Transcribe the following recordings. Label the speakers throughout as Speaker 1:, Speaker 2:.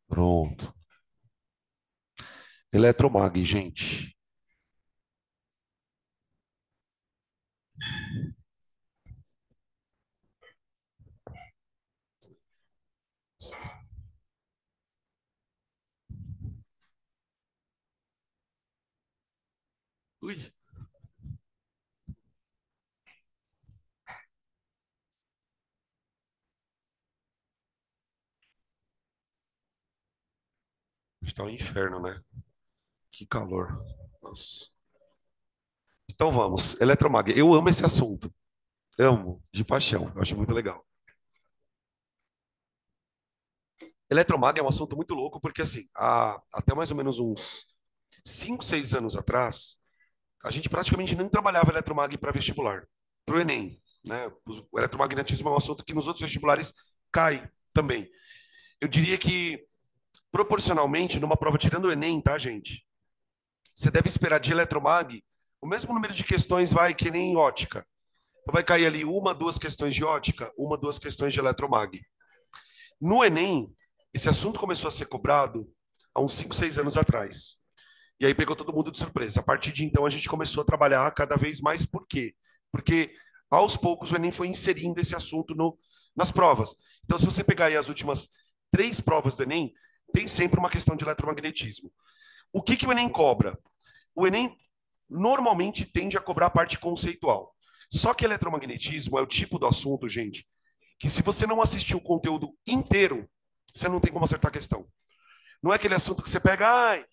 Speaker 1: Pronto. Eletromag, gente. Ui, está um inferno, né? Que calor. Nossa. Então vamos. Eletromag. Eu amo esse assunto. Amo, de paixão. Eu acho muito legal. Eletromag é um assunto muito louco, porque assim, até mais ou menos uns 5, 6 anos atrás, a gente praticamente não trabalhava eletromag para vestibular, para o Enem, né? O eletromagnetismo é um assunto que nos outros vestibulares cai também. Eu diria que, proporcionalmente, numa prova tirando o Enem, tá, gente? Você deve esperar de eletromag o mesmo número de questões, vai, que nem em ótica. Então vai cair ali uma, duas questões de ótica, uma, duas questões de eletromag. No Enem, esse assunto começou a ser cobrado há uns 5, 6 anos atrás. E aí pegou todo mundo de surpresa. A partir de então, a gente começou a trabalhar cada vez mais. Por quê? Porque aos poucos o Enem foi inserindo esse assunto nas provas. Então, se você pegar aí as últimas 3 provas do Enem, tem sempre uma questão de eletromagnetismo. O que o Enem cobra? O Enem normalmente tende a cobrar a parte conceitual. Só que eletromagnetismo é o tipo do assunto, gente, que se você não assistir o conteúdo inteiro, você não tem como acertar a questão. Não é aquele assunto que você pega,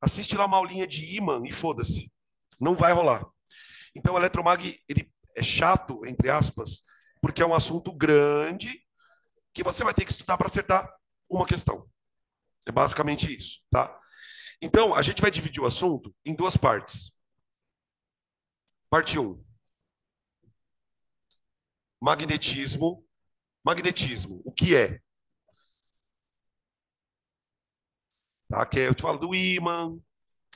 Speaker 1: assiste lá uma aulinha de ímã e foda-se. Não vai rolar. Então, o eletromag, ele é chato, entre aspas, porque é um assunto grande que você vai ter que estudar para acertar uma questão. É basicamente isso, tá? Então, a gente vai dividir o assunto em duas partes. Parte um, magnetismo. Magnetismo, o que é? Tá? Que eu te falo do ímã,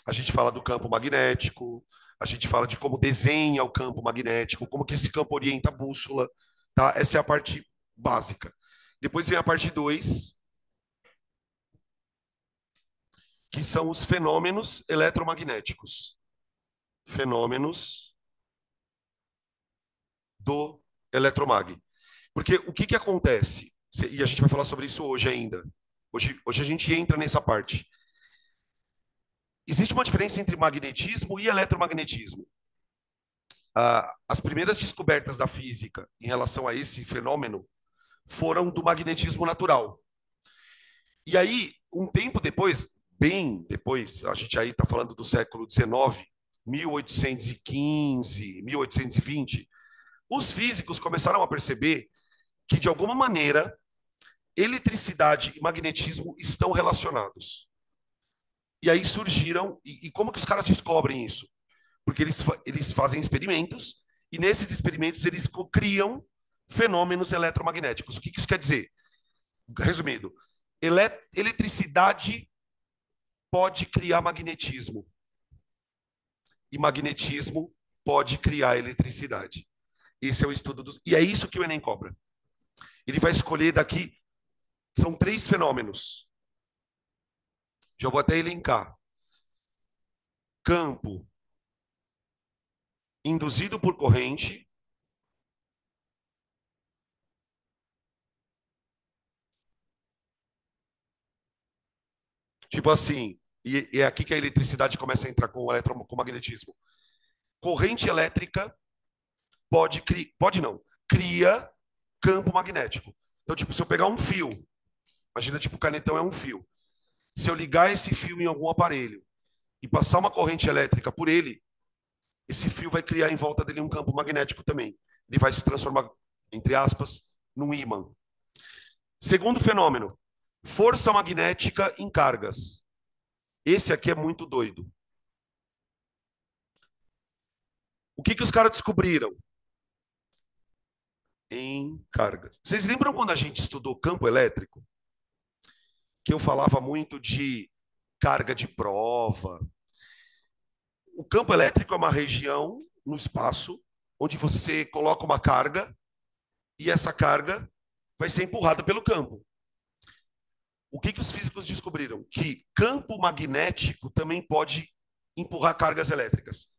Speaker 1: a gente fala do campo magnético, a gente fala de como desenha o campo magnético, como que esse campo orienta a bússola, tá? Essa é a parte básica. Depois vem a parte 2, que são os fenômenos eletromagnéticos. Fenômenos do eletromag. Porque o que acontece? E a gente vai falar sobre isso hoje ainda. Hoje a gente entra nessa parte. Existe uma diferença entre magnetismo e eletromagnetismo. As primeiras descobertas da física em relação a esse fenômeno foram do magnetismo natural. E aí, um tempo depois, bem depois, a gente aí está falando do século XIX, 1815, 1820, os físicos começaram a perceber que, de alguma maneira, eletricidade e magnetismo estão relacionados. E aí surgiram, e como que os caras descobrem isso? Porque eles fazem experimentos, e nesses experimentos eles criam fenômenos eletromagnéticos. O que isso quer dizer? Resumindo, eletricidade pode criar magnetismo e magnetismo pode criar eletricidade. Esse é o estudo dos. E é isso que o Enem cobra. Ele vai escolher daqui. São 3 fenômenos. Já vou até elencar: campo induzido por corrente, tipo assim, e é aqui que a eletricidade começa a entrar com com o magnetismo. Corrente elétrica pode criar, pode não, cria campo magnético. Então, tipo, se eu pegar um fio, imagina, tipo, o canetão é um fio. Se eu ligar esse fio em algum aparelho e passar uma corrente elétrica por ele, esse fio vai criar em volta dele um campo magnético também. Ele vai se transformar, entre aspas, num ímã. Segundo fenômeno, força magnética em cargas. Esse aqui é muito doido. O que os caras descobriram? Em cargas. Vocês lembram quando a gente estudou campo elétrico? Que eu falava muito de carga de prova. O campo elétrico é uma região no espaço onde você coloca uma carga e essa carga vai ser empurrada pelo campo. O que os físicos descobriram? Que campo magnético também pode empurrar cargas elétricas.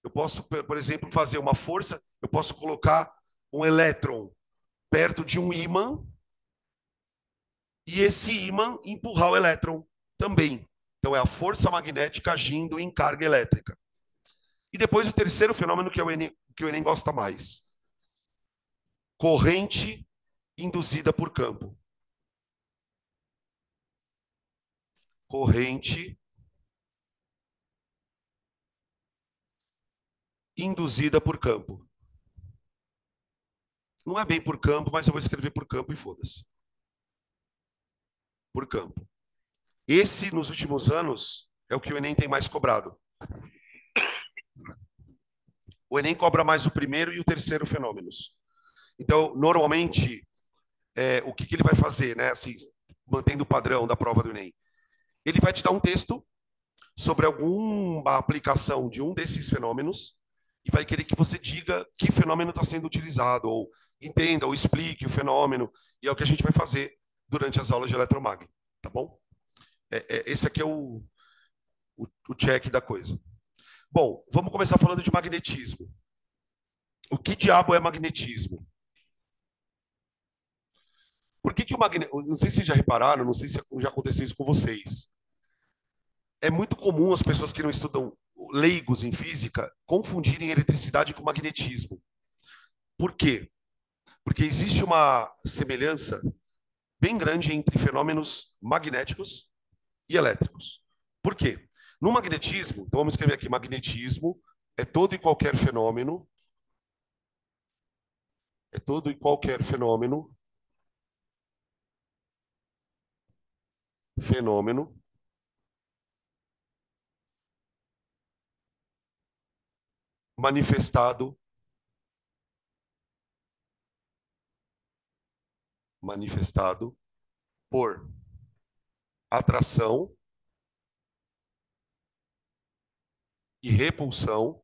Speaker 1: Eu posso, por exemplo, fazer uma força, eu posso colocar um elétron perto de um ímã e esse ímã empurrar o elétron também. Então é a força magnética agindo em carga elétrica. E depois o terceiro fenômeno que o Enem gosta mais. Corrente induzida por campo. Corrente induzida por campo. Não é bem por campo, mas eu vou escrever por campo e foda-se. Por campo. Esse, nos últimos anos, é o que o Enem tem mais cobrado. O Enem cobra mais o primeiro e o terceiro fenômenos. Então, normalmente, o que ele vai fazer, né? Assim, mantendo o padrão da prova do Enem. Ele vai te dar um texto sobre alguma aplicação de um desses fenômenos e vai querer que você diga que fenômeno está sendo utilizado, ou entenda, ou explique o fenômeno, e é o que a gente vai fazer durante as aulas de eletromag, tá bom? Esse aqui é o check da coisa. Bom, vamos começar falando de magnetismo. O que diabo é magnetismo? Por que o magnetismo... Não sei se vocês já repararam, não sei se já aconteceu isso com vocês. É muito comum as pessoas que não estudam leigos em física confundirem eletricidade com magnetismo. Por quê? Porque existe uma semelhança bem grande entre fenômenos magnéticos e elétricos. Por quê? No magnetismo, então vamos escrever aqui, magnetismo é todo e qualquer fenômeno, fenômeno manifestado por atração e repulsão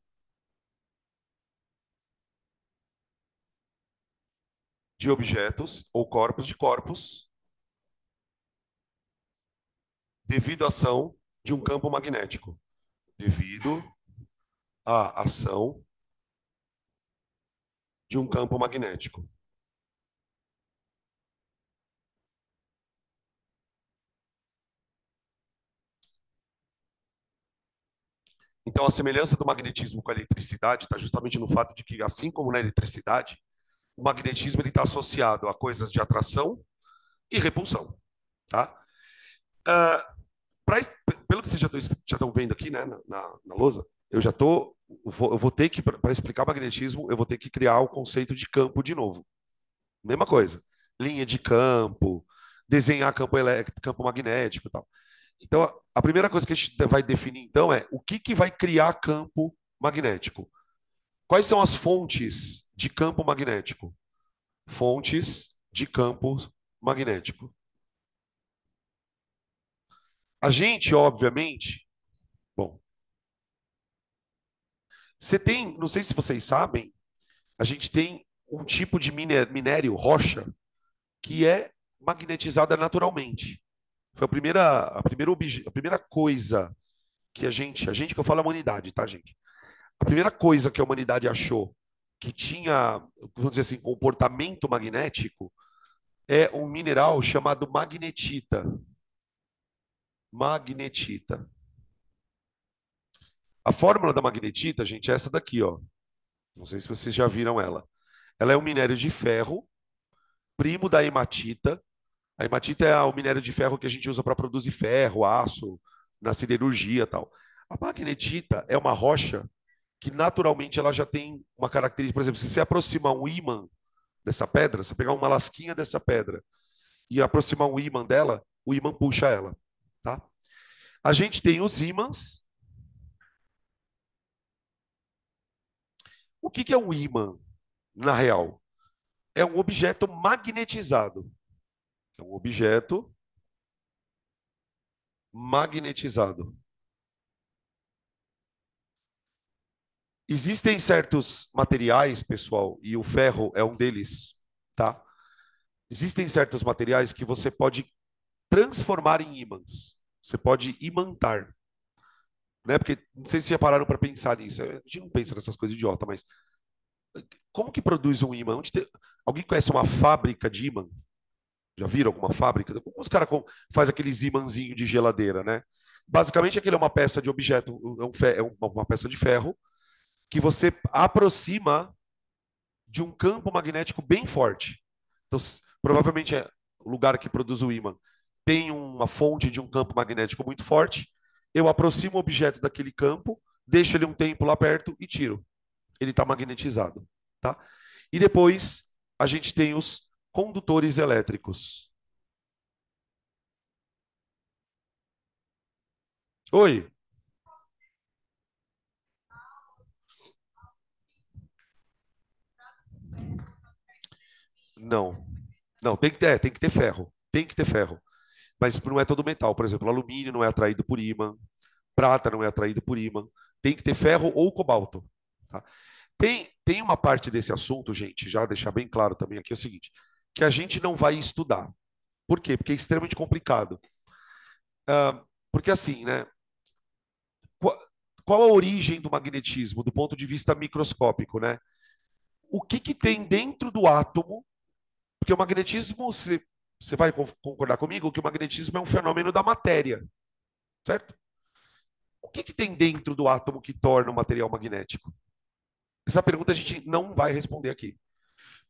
Speaker 1: de objetos ou corpos de corpos devido à ação de um campo magnético. Devido à ação de um campo magnético. Então, a semelhança do magnetismo com a eletricidade está justamente no fato de que, assim como na eletricidade, o magnetismo está associado a coisas de atração e repulsão. Tá? Uh, pra, pelo que vocês já estão vendo aqui, né, na lousa, eu vou ter que, para explicar o magnetismo, eu vou ter que criar o conceito de campo de novo. Mesma coisa. Linha de campo, desenhar campo elétrico, campo magnético e tal. Então, a primeira coisa que a gente vai definir, então, é o que vai criar campo magnético. Quais são as fontes de campo magnético? Fontes de campo magnético. A gente, obviamente, bom, você tem, não sei se vocês sabem, a gente tem um tipo de minério, rocha, que é magnetizada naturalmente. Foi a primeira coisa que a gente que eu falo é a humanidade, tá, gente? A primeira coisa que a humanidade achou que tinha, vamos dizer assim, comportamento magnético é um mineral chamado magnetita. Magnetita. A fórmula da magnetita, gente, é essa daqui, ó. Não sei se vocês já viram ela. Ela é um minério de ferro, primo da hematita. A hematita é o minério de ferro que a gente usa para produzir ferro, aço, na siderurgia e tal. A magnetita é uma rocha que naturalmente ela já tem uma característica, por exemplo, se você aproximar um ímã dessa pedra, você pegar uma lasquinha dessa pedra e aproximar um ímã dela, o ímã puxa ela, tá? A gente tem os ímãs. O que é um ímã, na real? É um objeto magnetizado. É um objeto magnetizado. Existem certos materiais, pessoal, e o ferro é um deles, tá? Existem certos materiais que você pode transformar em ímãs. Você pode imantar, né? Porque não sei se já pararam para pensar nisso. A gente não pensa nessas coisas idiota, mas como que produz um ímã? Alguém conhece uma fábrica de ímã? Já viram alguma fábrica? Como os caras faz aqueles ímãzinhos de geladeira, né? Basicamente, aquilo é uma peça de objeto, é uma peça de ferro que você aproxima de um campo magnético bem forte. Então, provavelmente é o lugar que produz o ímã tem uma fonte de um campo magnético muito forte. Eu aproximo o objeto daquele campo, deixo ele um tempo lá perto e tiro. Ele está magnetizado, tá? E depois a gente tem os condutores elétricos. Oi? Não. Não, tem que ter ferro. Tem que ter ferro. Mas não é todo metal. Por exemplo, alumínio não é atraído por ímã, prata não é atraído por ímã. Tem que ter ferro ou cobalto. Tá? Tem uma parte desse assunto, gente, já deixar bem claro também aqui é o seguinte, que a gente não vai estudar. Por quê? Porque é extremamente complicado. Porque assim, né? Qual, qual a origem do magnetismo do ponto de vista microscópico, né? O que que tem dentro do átomo? Porque o magnetismo, você vai concordar comigo que o magnetismo é um fenômeno da matéria, certo? O que que tem dentro do átomo que torna o material magnético? Essa pergunta a gente não vai responder aqui.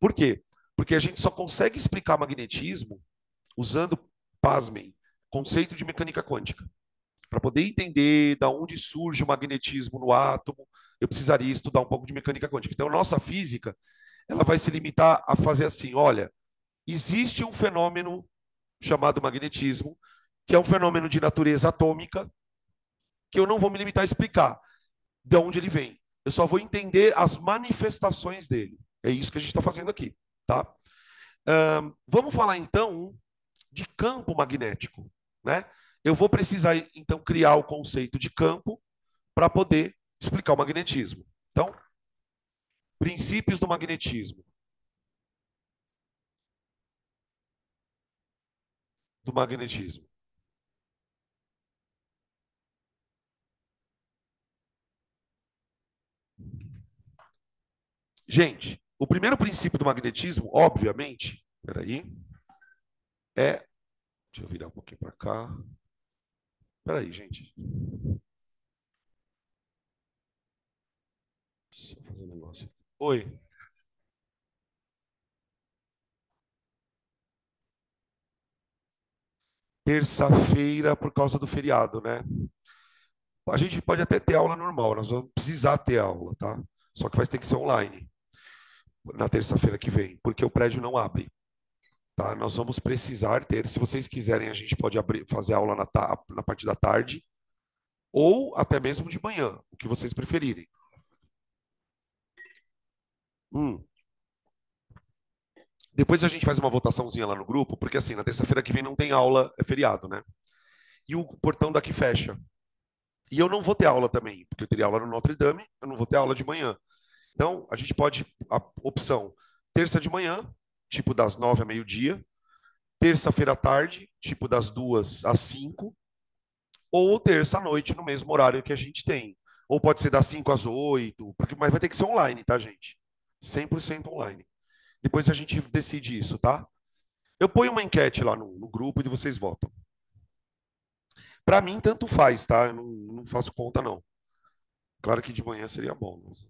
Speaker 1: Por quê? Porque a gente só consegue explicar magnetismo usando, pasmem, conceito de mecânica quântica. Para poder entender da onde surge o magnetismo no átomo, eu precisaria estudar um pouco de mecânica quântica. Então, a nossa física, ela vai se limitar a fazer assim, olha, existe um fenômeno chamado magnetismo, que é um fenômeno de natureza atômica, que eu não vou me limitar a explicar de onde ele vem. Eu só vou entender as manifestações dele. É isso que a gente está fazendo aqui, tá? Vamos falar então de campo magnético, né? Eu vou precisar então criar o conceito de campo para poder explicar o magnetismo. Então, princípios do magnetismo. Do magnetismo. Gente, o primeiro princípio do magnetismo, obviamente, peraí, é. Deixa eu virar um pouquinho para cá. Peraí, gente. Deixa eu fazer um negócio. Oi. Terça-feira por causa do feriado, né? A gente pode até ter aula normal, nós vamos precisar ter aula, tá? Só que vai ter que ser online na terça-feira que vem, porque o prédio não abre, tá? Nós vamos precisar ter, se vocês quiserem, a gente pode abrir, fazer aula na parte da tarde ou até mesmo de manhã, o que vocês preferirem. Hum. Depois a gente faz uma votaçãozinha lá no grupo, porque assim, na terça-feira que vem não tem aula, é feriado, né? E o portão daqui fecha. E eu não vou ter aula também, porque eu teria aula no Notre Dame, eu não vou ter aula de manhã. Então, a gente pode, a opção, terça de manhã, tipo das 9 a meio-dia, terça-feira à tarde, tipo das 2 às 5, ou terça à noite, no mesmo horário que a gente tem. Ou pode ser das 5 às 8, mas vai ter que ser online, tá, gente? 100% online. Depois a gente decide isso, tá? Eu ponho uma enquete lá no grupo e vocês votam. Para mim, tanto faz, tá? Eu não faço conta, não. Claro que de manhã seria bom. Mas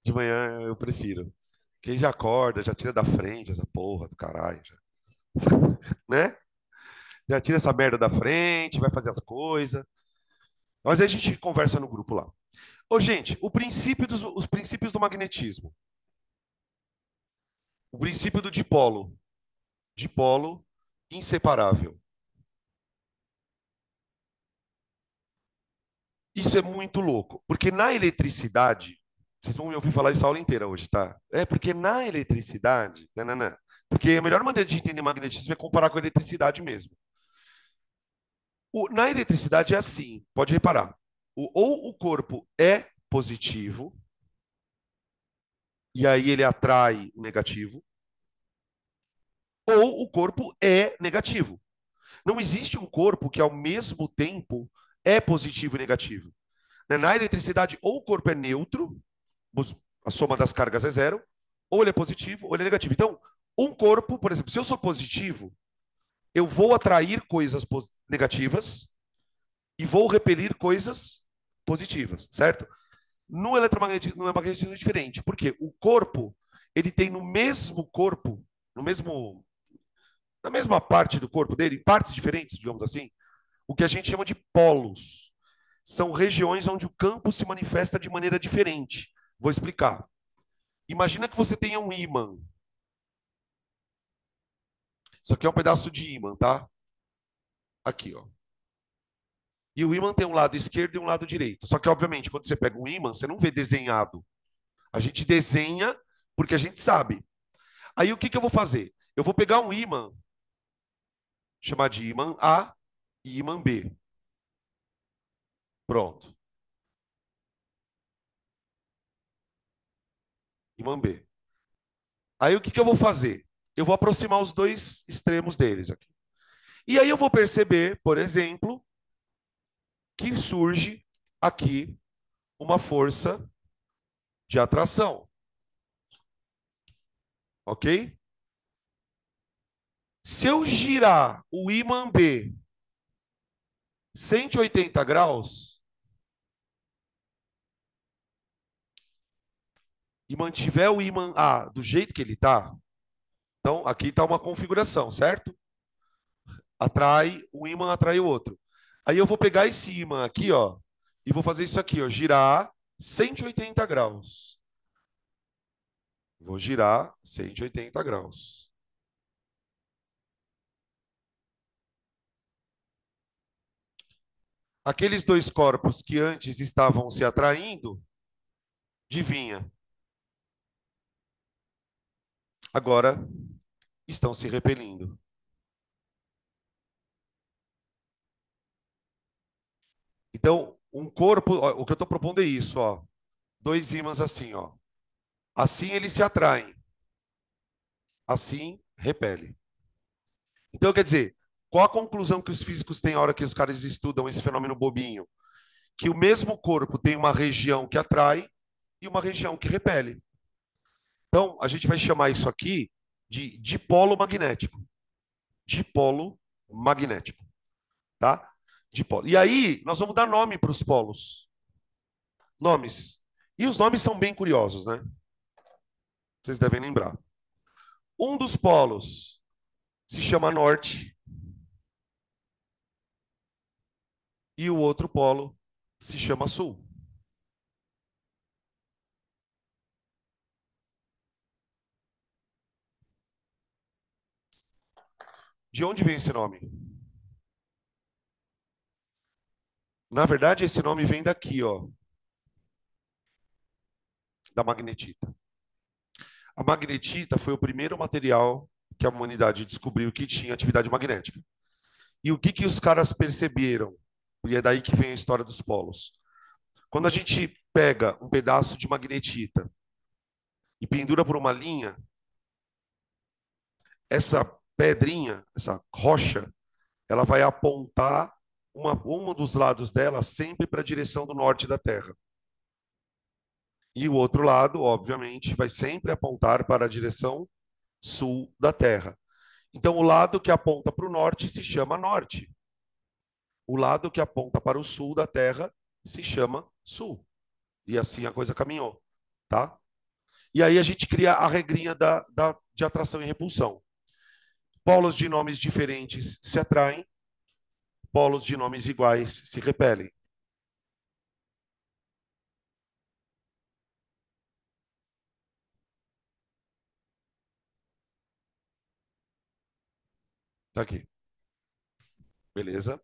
Speaker 1: de manhã eu prefiro. Quem já acorda, já tira da frente essa porra do caralho. Já. Né? Já tira essa merda da frente, vai fazer as coisas. Mas aí a gente conversa no grupo lá. Ô, gente, os princípios do magnetismo. O princípio do dipolo. Dipolo inseparável. Isso é muito louco, porque na eletricidade, vocês vão me ouvir falar isso a aula inteira hoje, tá? É porque na eletricidade, nananã, porque a melhor maneira de entender magnetismo é comparar com a eletricidade mesmo. Na eletricidade é assim, pode reparar. Ou o corpo é positivo, e aí ele atrai o negativo, ou o corpo é negativo. Não existe um corpo que ao mesmo tempo é positivo e negativo. Na eletricidade, ou o corpo é neutro, a soma das cargas é zero, ou ele é positivo, ou ele é negativo. Então, um corpo, por exemplo, se eu sou positivo, eu vou atrair coisas negativas e vou repelir coisas positivas, certo? No magnetismo é diferente, porque o corpo, ele tem no mesmo corpo, no mesmo, na mesma parte do corpo dele, em partes diferentes, digamos assim, o que a gente chama de polos. São regiões onde o campo se manifesta de maneira diferente. Vou explicar. Imagina que você tenha um ímã. Isso aqui é um pedaço de ímã, tá? Aqui, ó. E o ímã tem um lado esquerdo e um lado direito. Só que, obviamente, quando você pega um ímã, você não vê desenhado. A gente desenha porque a gente sabe. Aí o que que eu vou fazer? Eu vou pegar um ímã, chamar de ímã A e ímã B. Pronto. Ímã B. Aí o que que eu vou fazer? Eu vou aproximar os dois extremos deles aqui. E aí eu vou perceber, por exemplo, que surge aqui uma força de atração, ok? Se eu girar o ímã B 180 graus e mantiver o ímã A do jeito que ele está, então aqui está uma configuração, certo? Atrai, um ímã atrai o outro. Aí eu vou pegar esse ímã aqui, ó, e vou fazer isso aqui, ó, girar 180 graus. Vou girar 180 graus. Aqueles dois corpos que antes estavam se atraindo, adivinha, agora estão se repelindo. Então, um corpo, ó, o que eu estou propondo é isso, ó, dois ímãs assim, ó. Assim eles se atraem, assim repele. Então, quer dizer, qual a conclusão que os físicos têm a hora que os caras estudam esse fenômeno bobinho? Que o mesmo corpo tem uma região que atrai e uma região que repele. Então, a gente vai chamar isso aqui de dipolo magnético. Dipolo magnético, tá? Dipolo. E aí, nós vamos dar nome para os polos. Nomes. E os nomes são bem curiosos, né? Vocês devem lembrar. Um dos polos se chama norte e o outro polo se chama sul. De onde vem esse nome? Na verdade, esse nome vem daqui, ó, da magnetita. A magnetita foi o primeiro material que a humanidade descobriu que tinha atividade magnética. E o que que os caras perceberam? E é daí que vem a história dos polos. Quando a gente pega um pedaço de magnetita e pendura por uma linha, essa pedrinha, essa rocha, ela vai apontar uma dos lados dela sempre para a direção do norte da Terra. E o outro lado, obviamente, vai sempre apontar para a direção sul da Terra. Então, o lado que aponta para o norte se chama norte. O lado que aponta para o sul da Terra se chama sul. E assim a coisa caminhou, tá? E aí a gente cria a regrinha de atração e repulsão. Polos de nomes diferentes se atraem, polos de nomes iguais se repelem. Tá aqui, beleza?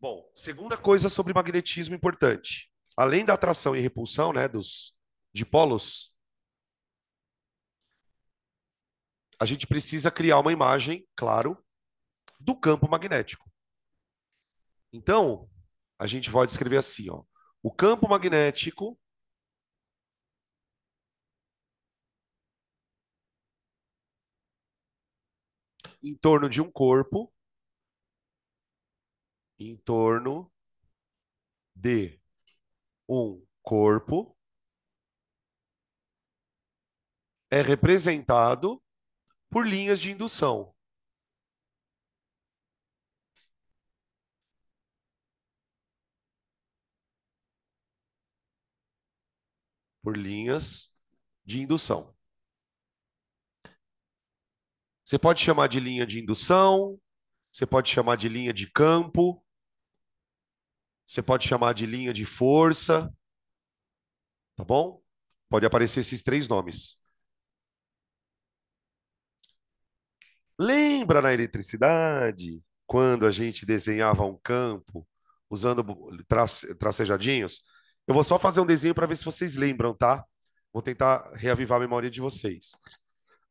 Speaker 1: Bom, segunda coisa sobre magnetismo importante. Além da atração e repulsão, né, dos dipolos, a gente precisa criar uma imagem, claro, do campo magnético. Então, a gente pode escrever assim, ó. O campo magnético em torno de um corpo, em torno de um corpo, é representado por linhas de indução. Por linhas de indução. Você pode chamar de linha de indução, você pode chamar de linha de campo, você pode chamar de linha de força, tá bom? Pode aparecer esses três nomes. Lembra na eletricidade, quando a gente desenhava um campo usando tracejadinhos? Eu vou só fazer um desenho para ver se vocês lembram, tá? Vou tentar reavivar a memória de vocês.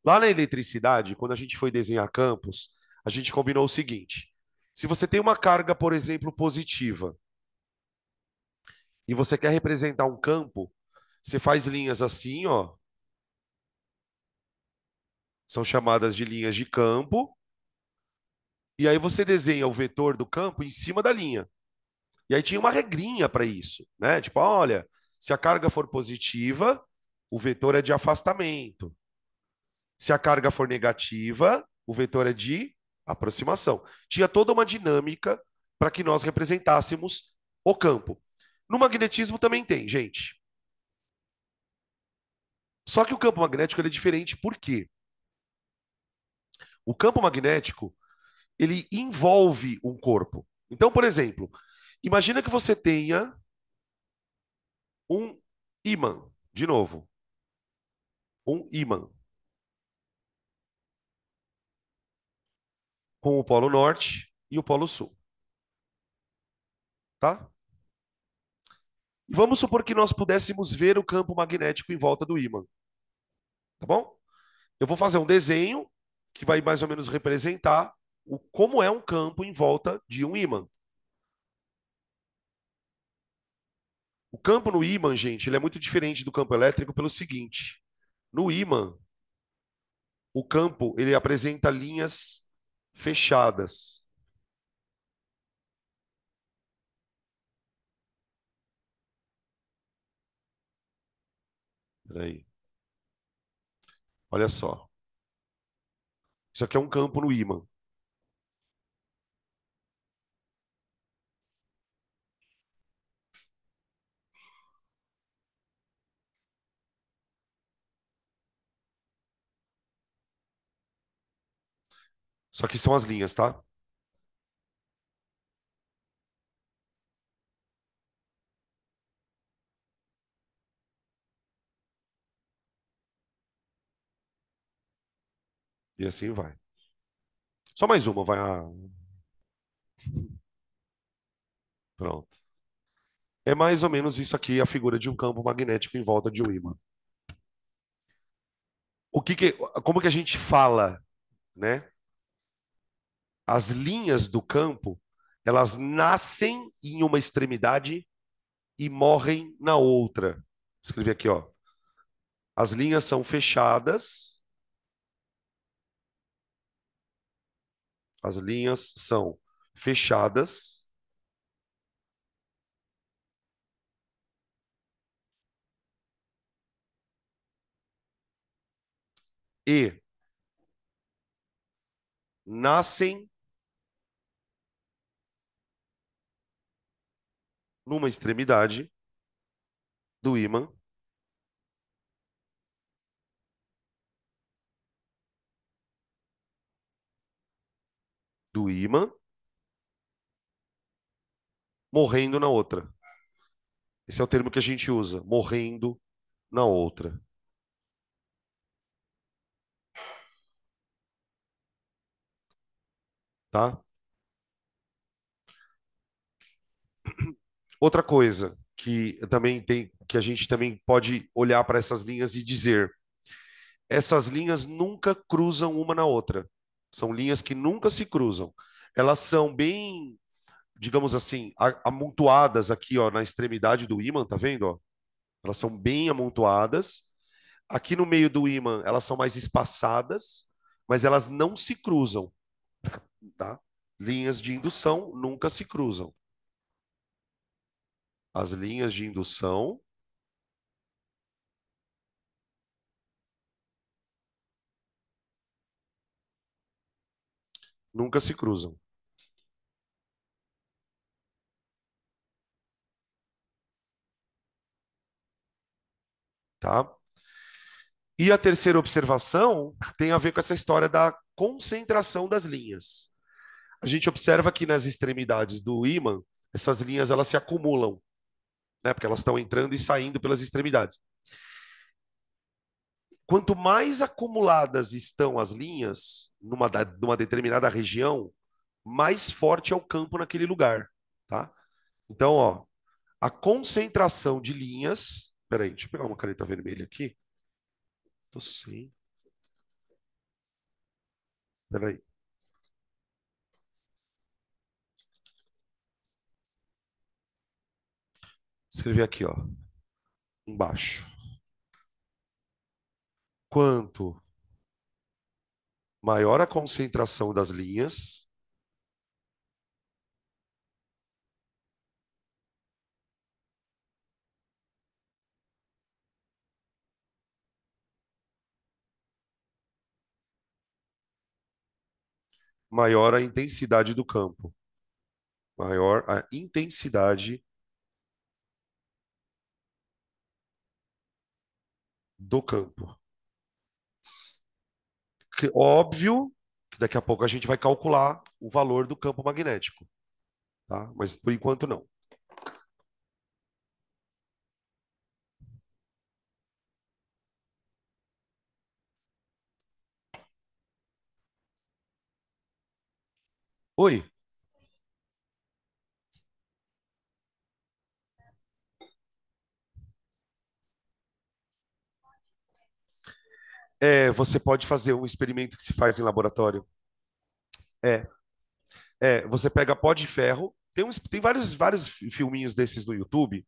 Speaker 1: Lá na eletricidade, quando a gente foi desenhar campos, a gente combinou o seguinte: se você tem uma carga, por exemplo, positiva, e você quer representar um campo, você faz linhas assim, ó, são chamadas de linhas de campo, e aí você desenha o vetor do campo em cima da linha. E aí tinha uma regrinha para isso, né? Tipo, olha, se a carga for positiva, o vetor é de afastamento. Se a carga for negativa, o vetor é de aproximação. Tinha toda uma dinâmica para que nós representássemos o campo. No magnetismo também tem, gente. Só que o campo magnético ele é diferente, por quê? O campo magnético, ele envolve um corpo. Então, por exemplo, imagina que você tenha um ímã, de novo, um ímã com o polo norte e o polo sul, tá? E vamos supor que nós pudéssemos ver o campo magnético em volta do ímã, tá bom? Eu vou fazer um desenho que vai mais ou menos representar como é um campo em volta de um ímã. O campo no ímã, gente, ele é muito diferente do campo elétrico pelo seguinte: no ímã, o campo ele apresenta linhas fechadas. Peraí, olha só. Isso aqui é um campo no ímã. Isso aqui são as linhas, tá? E assim vai. Só mais uma, vai. Pronto. É mais ou menos isso aqui, a figura de um campo magnético em volta de um ímã. Como que a gente fala, né? As linhas do campo, elas nascem em uma extremidade e morrem na outra. Escrevi aqui, ó. As linhas são fechadas, as linhas são fechadas e nascem numa extremidade do ímã, do ímã, morrendo na outra. Esse é o termo que a gente usa, morrendo na outra, tá? Outra coisa que também tem, que a gente também pode olhar para essas linhas e dizer, essas linhas nunca cruzam uma na outra. São linhas que nunca se cruzam. Elas são bem digamos assim, amontoadas aqui, ó, na extremidade do ímã, tá vendo, ó? Elas são bem amontoadas. Aqui no meio do ímã, elas são mais espaçadas, mas elas não se cruzam, tá? Linhas de indução nunca se cruzam. As linhas de indução nunca se cruzam, tá? E a terceira observação tem a ver com essa história da concentração das linhas. A gente observa que nas extremidades do ímã, essas linhas elas se acumulam, né? Porque elas estão entrando e saindo pelas extremidades. Quanto mais acumuladas estão as linhas numa determinada região, mais forte é o campo naquele lugar, tá? Então, ó, a concentração de linhas. Peraí, deixa eu pegar uma caneta vermelha aqui. Tô sem. Peraí. Escrever aqui, ó, embaixo. Quanto maior a concentração das linhas, maior a intensidade do campo. Maior a intensidade do campo. Óbvio que daqui a pouco a gente vai calcular o valor do campo magnético, tá? Mas por enquanto não. Oi, você pode fazer um experimento que se faz em laboratório. É, você pega pó de ferro. Tem vários filminhos desses no YouTube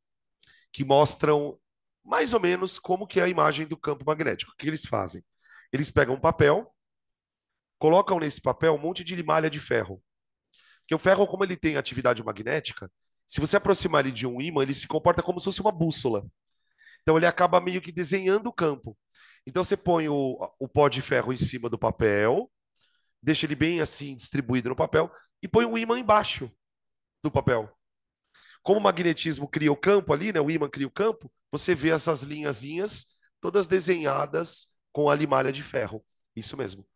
Speaker 1: que mostram mais ou menos como que é a imagem do campo magnético. O que eles fazem? Eles pegam um papel, colocam nesse papel um monte de malha de ferro. Porque o ferro, como ele tem atividade magnética, se você aproximar ele de um ímã, ele se comporta como se fosse uma bússola. Então ele acaba meio que desenhando o campo. Então você põe o pó de ferro em cima do papel, deixa ele bem assim distribuído no papel e põe um ímã embaixo do papel. Como o magnetismo cria o campo ali, né? O ímã cria o campo, você vê essas linhazinhas todas desenhadas com a limalha de ferro. Isso mesmo.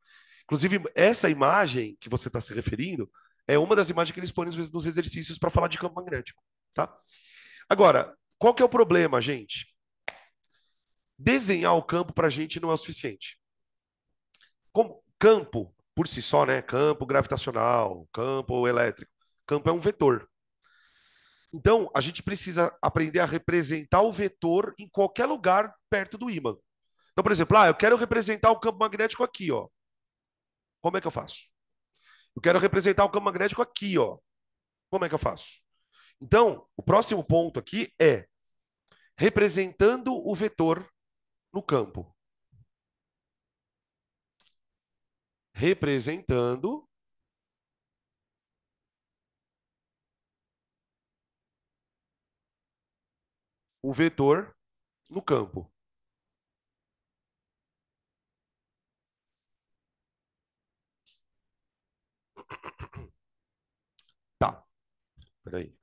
Speaker 1: Inclusive, essa imagem que você está se referindo é uma das imagens que eles põem nos exercícios para falar de campo magnético, tá? Agora, qual que é o problema, gente? Desenhar o campo para a gente não é o suficiente. Como campo, por si só, né? Campo gravitacional, campo elétrico. Campo é um vetor. Então, a gente precisa aprender a representar o vetor em qualquer lugar perto do ímã. Então, por exemplo, eu quero representar o campo magnético aqui, ó. Como é que eu faço? Eu quero representar o campo magnético aqui, ó. Como é que eu faço? Então, o próximo ponto aqui é representando o vetor no campo. Representando o vetor no campo. Tá, peraí.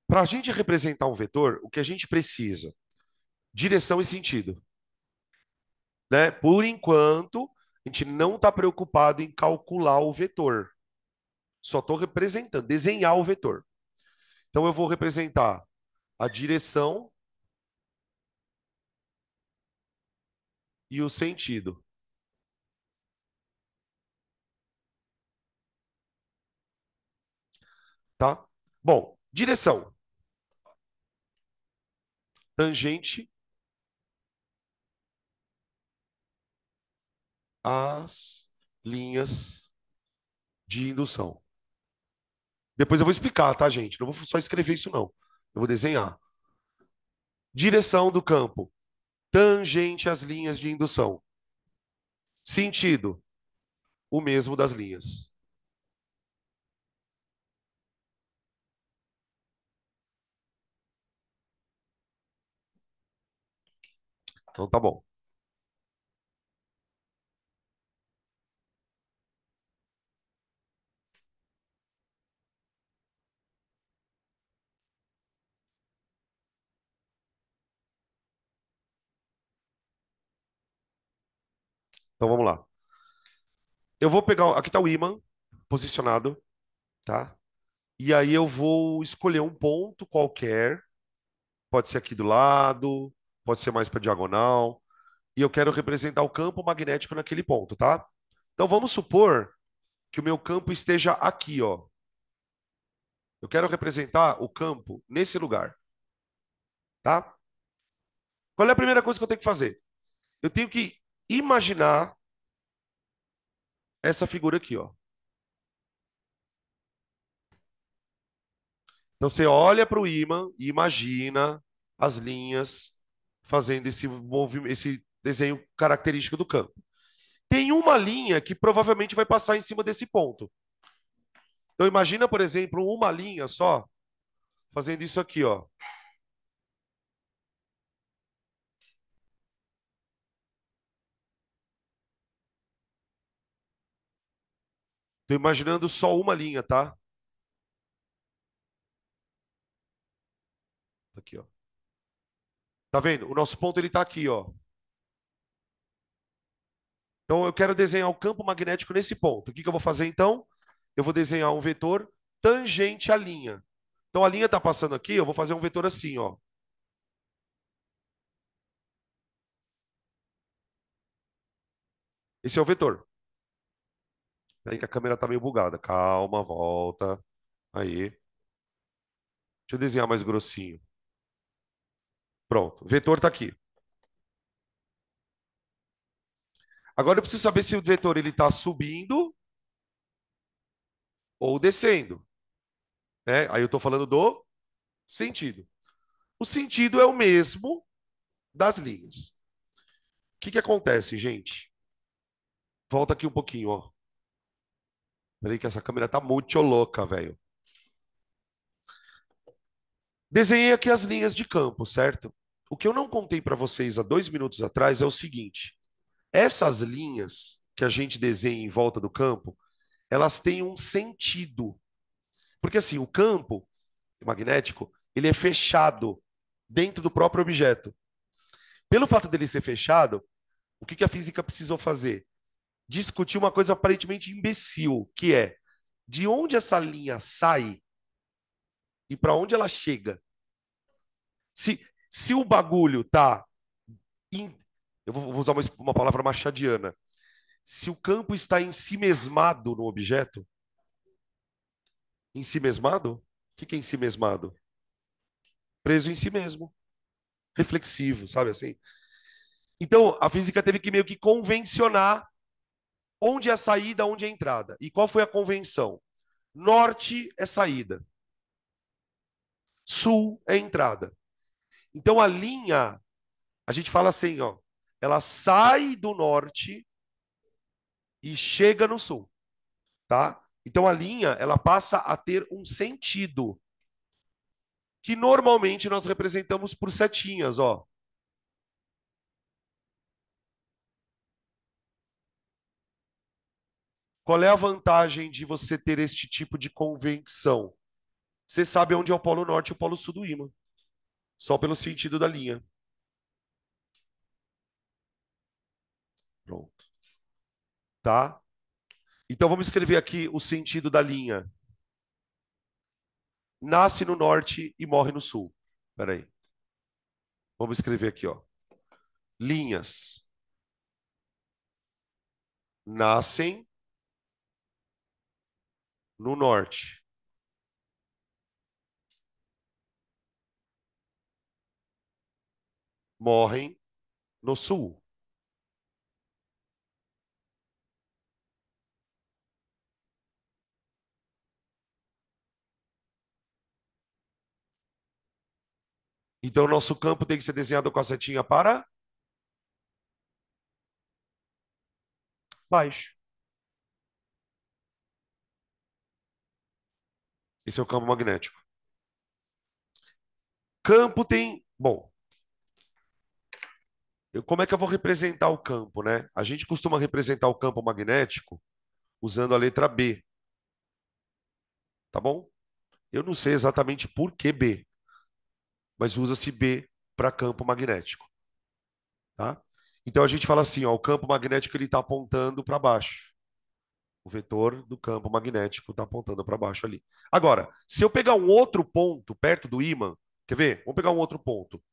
Speaker 1: Para a gente representar um vetor, o que a gente precisa? Direção e sentido. Né? Por enquanto, a gente não está preocupado em calcular o vetor. Só estou representando, desenhar o vetor. Então, eu vou representar a direção e o sentido. Tá? Bom, direção. Tangente as linhas de indução. Depois eu vou explicar, tá, gente? Não vou só escrever isso, não. Eu vou desenhar. Direção do campo, tangente às linhas de indução. Sentido, o mesmo das linhas. Então tá bom. Então vamos lá. Eu vou pegar. Aqui tá o ímã posicionado, tá? E aí eu vou escolher um ponto qualquer. Pode ser aqui do lado, pode ser mais para diagonal. E eu quero representar o campo magnético naquele ponto, tá? Então vamos supor que o meu campo esteja aqui, ó. Eu quero representar o campo nesse lugar, tá? Qual é a primeira coisa que eu tenho que fazer? Eu tenho que imaginar essa figura aqui, ó. Então você olha para o ímã e imagina as linhas fazendo esse movimento, esse desenho característico do campo. Tem uma linha que provavelmente vai passar em cima desse ponto. Então imagina, por exemplo, uma linha só fazendo isso aqui, ó. Estou imaginando só uma linha, tá? Aqui, ó. Tá vendo? O nosso ponto ele tá aqui, ó. Então eu quero desenhar o campo magnético nesse ponto. O que que eu vou fazer então? Eu vou desenhar um vetor tangente à linha. Então a linha está passando aqui, eu vou fazer um vetor assim, ó. Esse é o vetor. Peraí que a câmera tá meio bugada. Calma, volta. Aí. Deixa eu desenhar mais grossinho. Pronto. O vetor tá aqui. Agora eu preciso saber se o vetor ele tá subindo ou descendo, né? Aí eu tô falando do sentido. O sentido é o mesmo das linhas. O que que acontece, gente? Volta aqui um pouquinho, ó. Peraí que essa câmera tá muito louca, velho. Desenhei aqui as linhas de campo, certo? O que eu não contei para vocês há 2 minutos atrás é o seguinte: essas linhas que a gente desenha em volta do campo, elas têm um sentido. Porque assim, o campo magnético, ele é fechado dentro do próprio objeto. Pelo fato dele ser fechado, o que que a física precisou fazer? Discutir uma coisa aparentemente imbecil, que é de onde essa linha sai e para onde ela chega. Se o bagulho tá em, eu vou usar uma palavra machadiana. Se o campo está ensimesmado no objeto, ensimesmado? O que é ensimesmado? Preso em si mesmo, reflexivo, sabe assim? Então, a física teve que meio que convencionar onde é a saída, onde é a entrada. E qual foi a convenção? Norte é saída, sul é entrada. Então, a linha, a gente fala assim, ó, ela sai do norte e chega no sul, tá? Então, a linha, ela passa a ter um sentido que normalmente nós representamos por setinhas, ó. Qual é a vantagem de você ter este tipo de convenção? Você sabe onde é o polo norte e o polo sul do ímã, só pelo sentido da linha. Pronto, tá? Então vamos escrever aqui o sentido da linha. Nasce no norte e morre no sul. Espera aí. Vamos escrever aqui, ó. Linhas nascem no norte, morrem no sul. Então, nosso campo tem que ser desenhado com a setinha para baixo. Esse é o campo magnético. Campo tem. Bom, como é que eu vou representar o campo, né? A gente costuma representar o campo magnético usando a letra B, tá bom? Eu não sei exatamente por que B, mas usa-se B para campo magnético, tá? Então a gente fala assim, ó, o campo magnético ele está apontando para baixo. O vetor do campo magnético está apontando para baixo ali. Agora, se eu pegar um outro ponto perto do ímã, quer ver? Vamos pegar um outro ponto.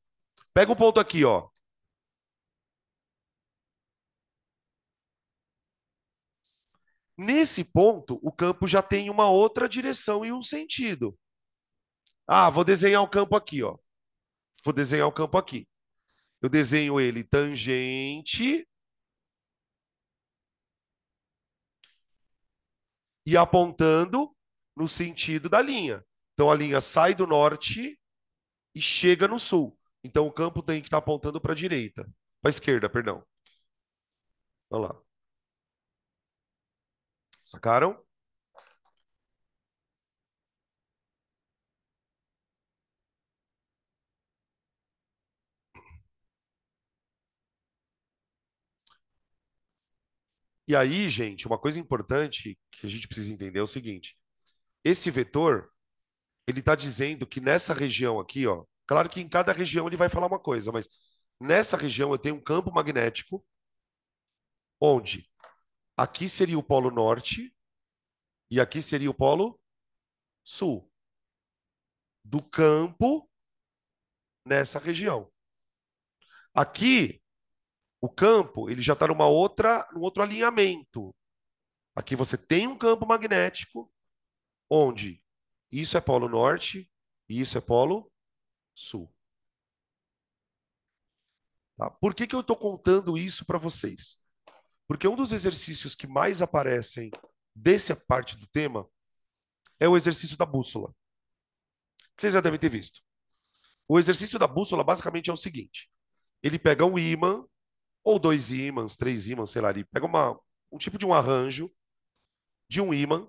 Speaker 1: Pega um ponto aqui, ó. Nesse ponto, o campo já tem uma outra direção e um sentido. Ah, vou desenhar o campo aqui, ó. Vou desenhar o campo aqui. Eu desenho ele tangente e apontando no sentido da linha. Então a linha sai do norte e chega no sul. Então o campo tem que estar apontando para a direita, para a esquerda, perdão. Olha lá. Sacaram? E aí, gente, uma coisa importante que a gente precisa entender é o seguinte: esse vetor, ele está dizendo que nessa região aqui, ó, claro que em cada região ele vai falar uma coisa, mas nessa região eu tenho um campo magnético, onde aqui seria o polo norte e aqui seria o polo sul do campo nessa região. Aqui, o campo, ele já está num outro alinhamento. Aqui você tem um campo magnético, onde isso é polo norte e isso é polo sul. Tá? Por que que eu estou contando isso para vocês? Porque um dos exercícios que mais aparecem dessa parte do tema é o exercício da bússola. Vocês já devem ter visto. O exercício da bússola basicamente é o seguinte: ele pega um ímã, ou dois ímãs, três ímãs, sei lá, ele pega um tipo de um arranjo de um ímã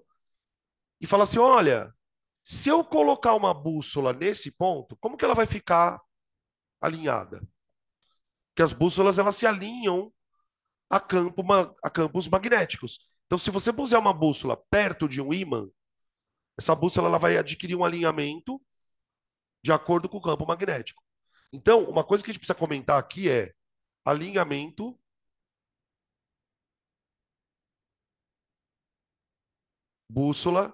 Speaker 1: e fala assim: olha, se eu colocar uma bússola nesse ponto, como que ela vai ficar alinhada? Porque as bússolas elas se alinham a campos magnéticos. Então, se você puser uma bússola perto de um ímã, essa bússola ela vai adquirir um alinhamento de acordo com o campo magnético. Então, uma coisa que a gente precisa comentar aqui é alinhamento, bússola,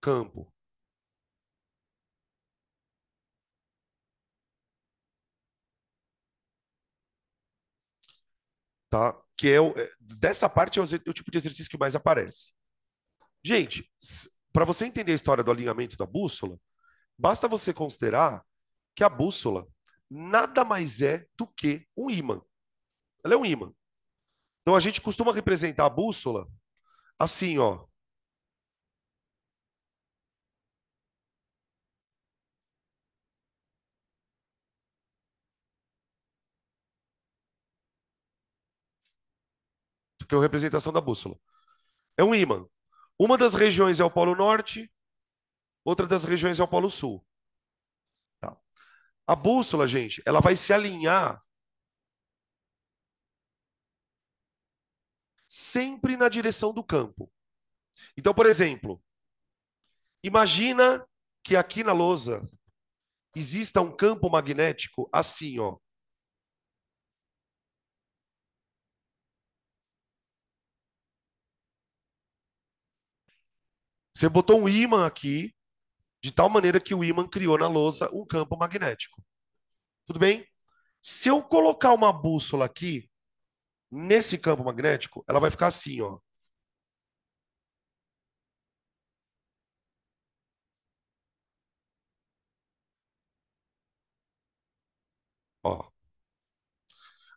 Speaker 1: campo, tá? Que dessa parte é o tipo de exercício que mais aparece. Gente, para você entender a história do alinhamento da bússola, basta você considerar que a bússola nada mais é do que um ímã. Ela é um ímã. Então a gente costuma representar a bússola assim, ó. Que é a representação da bússola. É um ímã. Uma das regiões é o Polo Norte, outra das regiões é o Polo Sul. Tá? A bússola, gente, ela vai se alinhar sempre na direção do campo. Então, por exemplo, imagina que aqui na lousa exista um campo magnético assim, ó. Você botou um ímã aqui, de tal maneira que o ímã criou na lousa um campo magnético. Tudo bem? Se eu colocar uma bússola aqui, nesse campo magnético, ela vai ficar assim, ó. Ó.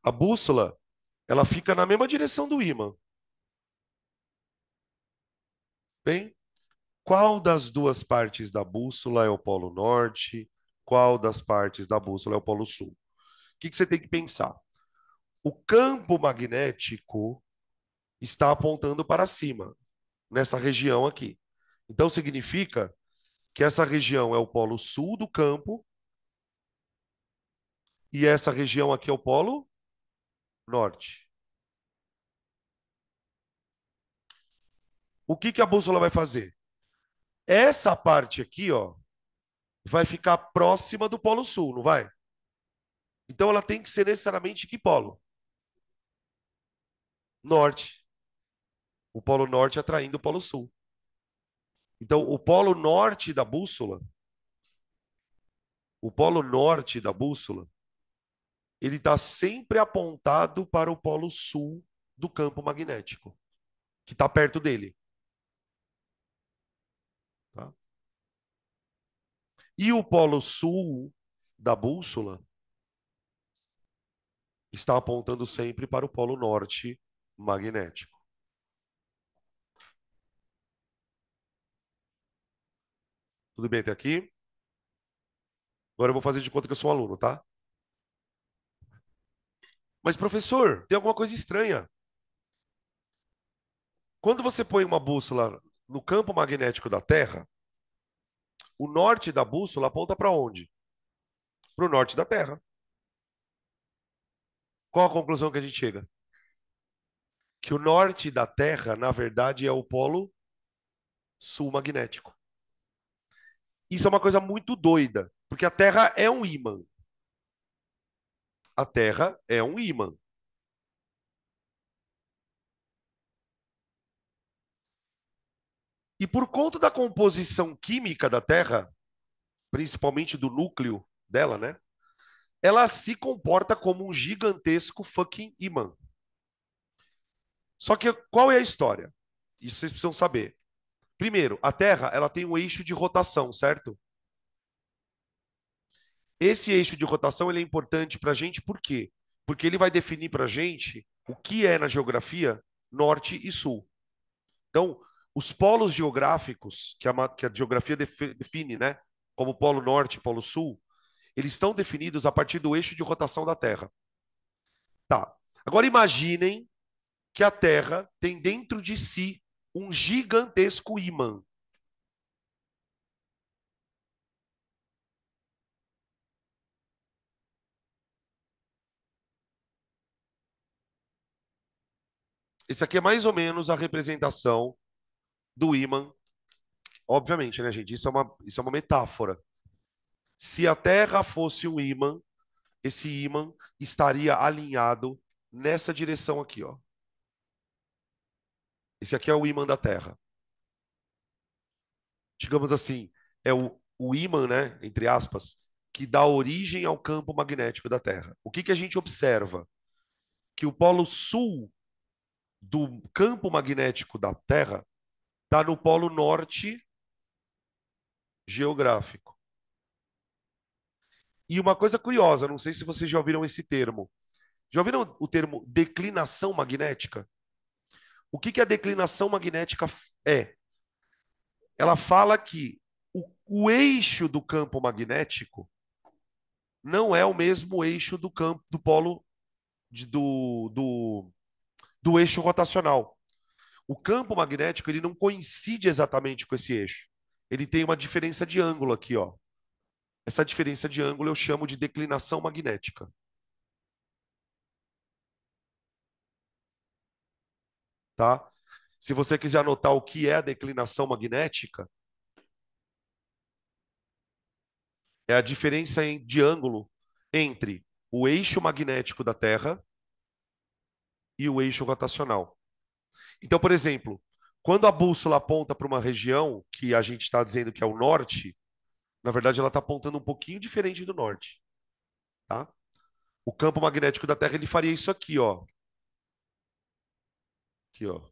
Speaker 1: A bússola, ela fica na mesma direção do ímã. Bem, qual das duas partes da bússola é o polo norte? Qual das partes da bússola é o polo sul? O que que você tem que pensar? O campo magnético está apontando para cima, nessa região aqui. Então significa que essa região é o polo sul do campo e essa região aqui é o polo norte. O que que a bússola vai fazer? Essa parte aqui, ó, vai ficar próxima do polo sul, não vai? Então ela tem que ser necessariamente que polo? Norte. O polo norte atraindo o polo sul. Então o polo norte da bússola, o polo norte da bússola, ele está sempre apontado para o polo sul do campo magnético, que está perto dele. Tá? E o polo sul da bússola está apontando sempre para o polo norte magnético. Tudo bem até aqui? Agora eu vou fazer de conta que eu sou um aluno, tá? Mas, professor, tem alguma coisa estranha. Quando você põe uma bússola no campo magnético da Terra, o norte da bússola aponta para onde? Para o norte da Terra. Qual a conclusão que a gente chega? Que o norte da Terra, na verdade, é o polo sul magnético. Isso é uma coisa muito doida, porque a Terra é um ímã. A Terra é um ímã. E por conta da composição química da Terra, principalmente do núcleo dela, né? Ela se comporta como um gigantesco fucking imã. Só que qual é a história? Isso vocês precisam saber. Primeiro, a Terra, ela tem um eixo de rotação, certo? Esse eixo de rotação ele é importante para a gente por quê? Porque ele vai definir para a gente o que é na geografia norte e sul. Então, os polos geográficos que a geografia define, né, como polo norte e polo sul, eles estão definidos a partir do eixo de rotação da Terra. Tá. Agora imaginem que a Terra tem dentro de si um gigantesco ímã. Esse aqui é mais ou menos a representação do ímã. Obviamente, né, gente? Isso é uma metáfora. Se a Terra fosse um ímã, esse ímã estaria alinhado nessa direção aqui, ó. Esse aqui é o ímã da Terra. Digamos assim, é o ímã, né, entre aspas, que dá origem ao campo magnético da Terra. O que que a gente observa? Que o polo sul do campo magnético da Terra está no polo norte geográfico. E uma coisa curiosa, não sei se vocês já ouviram esse termo. Já ouviram o termo declinação magnética? O que que a declinação magnética é? Ela fala que o eixo do campo magnético não é o mesmo eixo do campo do polo do eixo rotacional. O campo magnético ele não coincide exatamente com esse eixo. Ele tem uma diferença de ângulo aqui, ó. Essa diferença de ângulo eu chamo de declinação magnética, tá? Se você quiser anotar o que é a declinação magnética, é a diferença de ângulo entre o eixo magnético da Terra e o eixo rotacional. Então, por exemplo, quando a bússola aponta para uma região que a gente está dizendo que é o norte, na verdade ela está apontando um pouquinho diferente do norte, tá? O campo magnético da Terra ele faria isso aqui, ó. Aqui, ó.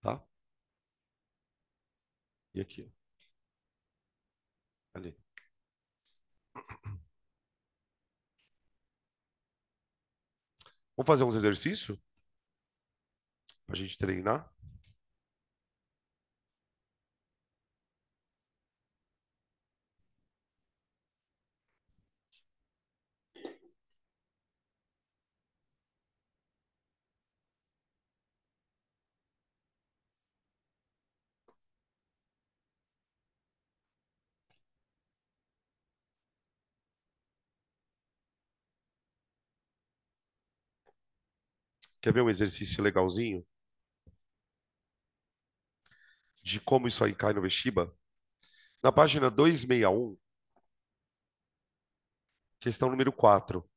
Speaker 1: Tá? E aqui, ó. Ali. Vamos fazer uns exercícios para a gente treinar? Quer ver um exercício legalzinho de como isso aí cai no Veshiba? Na página 261, questão número 4.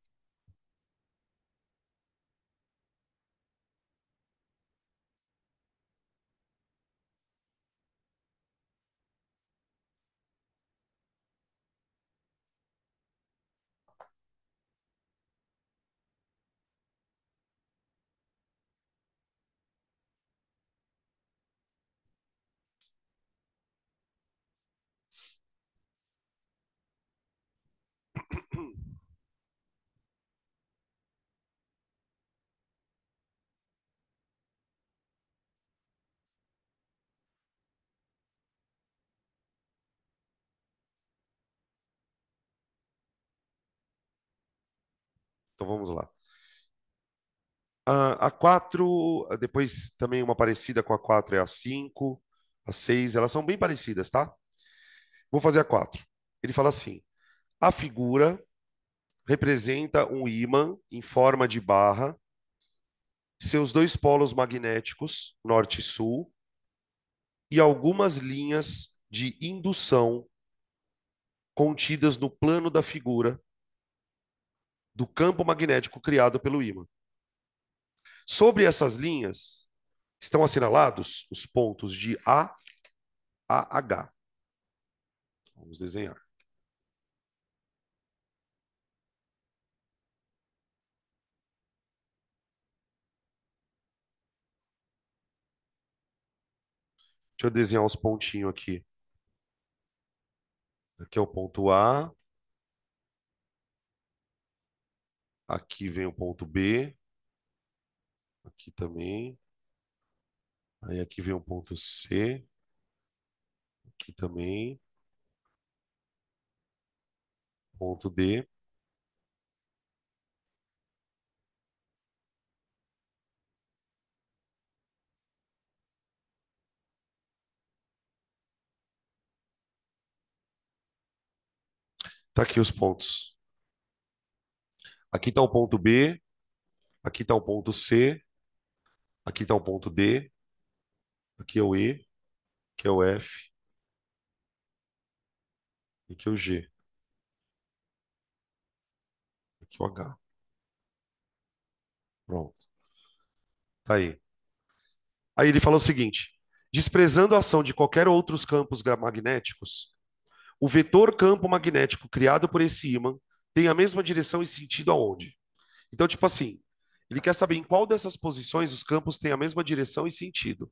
Speaker 1: Então vamos lá. A 4, depois também uma parecida com a 4 é a 5, a 6, elas são bem parecidas, tá? Vou fazer a 4. Ele fala assim: a figura representa um ímã em forma de barra, seus dois polos magnéticos, norte e sul, e algumas linhas de indução contidas no plano da figura do campo magnético criado pelo ímã. Sobre essas linhas estão assinalados os pontos de A a H. Vamos desenhar. Deixa eu desenhar os pontinhos aqui. Aqui é o ponto A, aqui vem o ponto B, aqui também. Aí aqui vem o ponto C, aqui também, ponto D. Tá aqui os pontos. Aqui está o ponto B, aqui está o ponto C, aqui está o ponto D, aqui é o E, aqui é o F, aqui é o G, aqui é o H. Pronto. Tá aí. Aí ele fala o seguinte: desprezando a ação de qualquer outros campos magnéticos, o vetor campo magnético criado por esse ímã tem a mesma direção e sentido aonde? Então, tipo assim, ele quer saber em qual dessas posições os campos têm a mesma direção e sentido.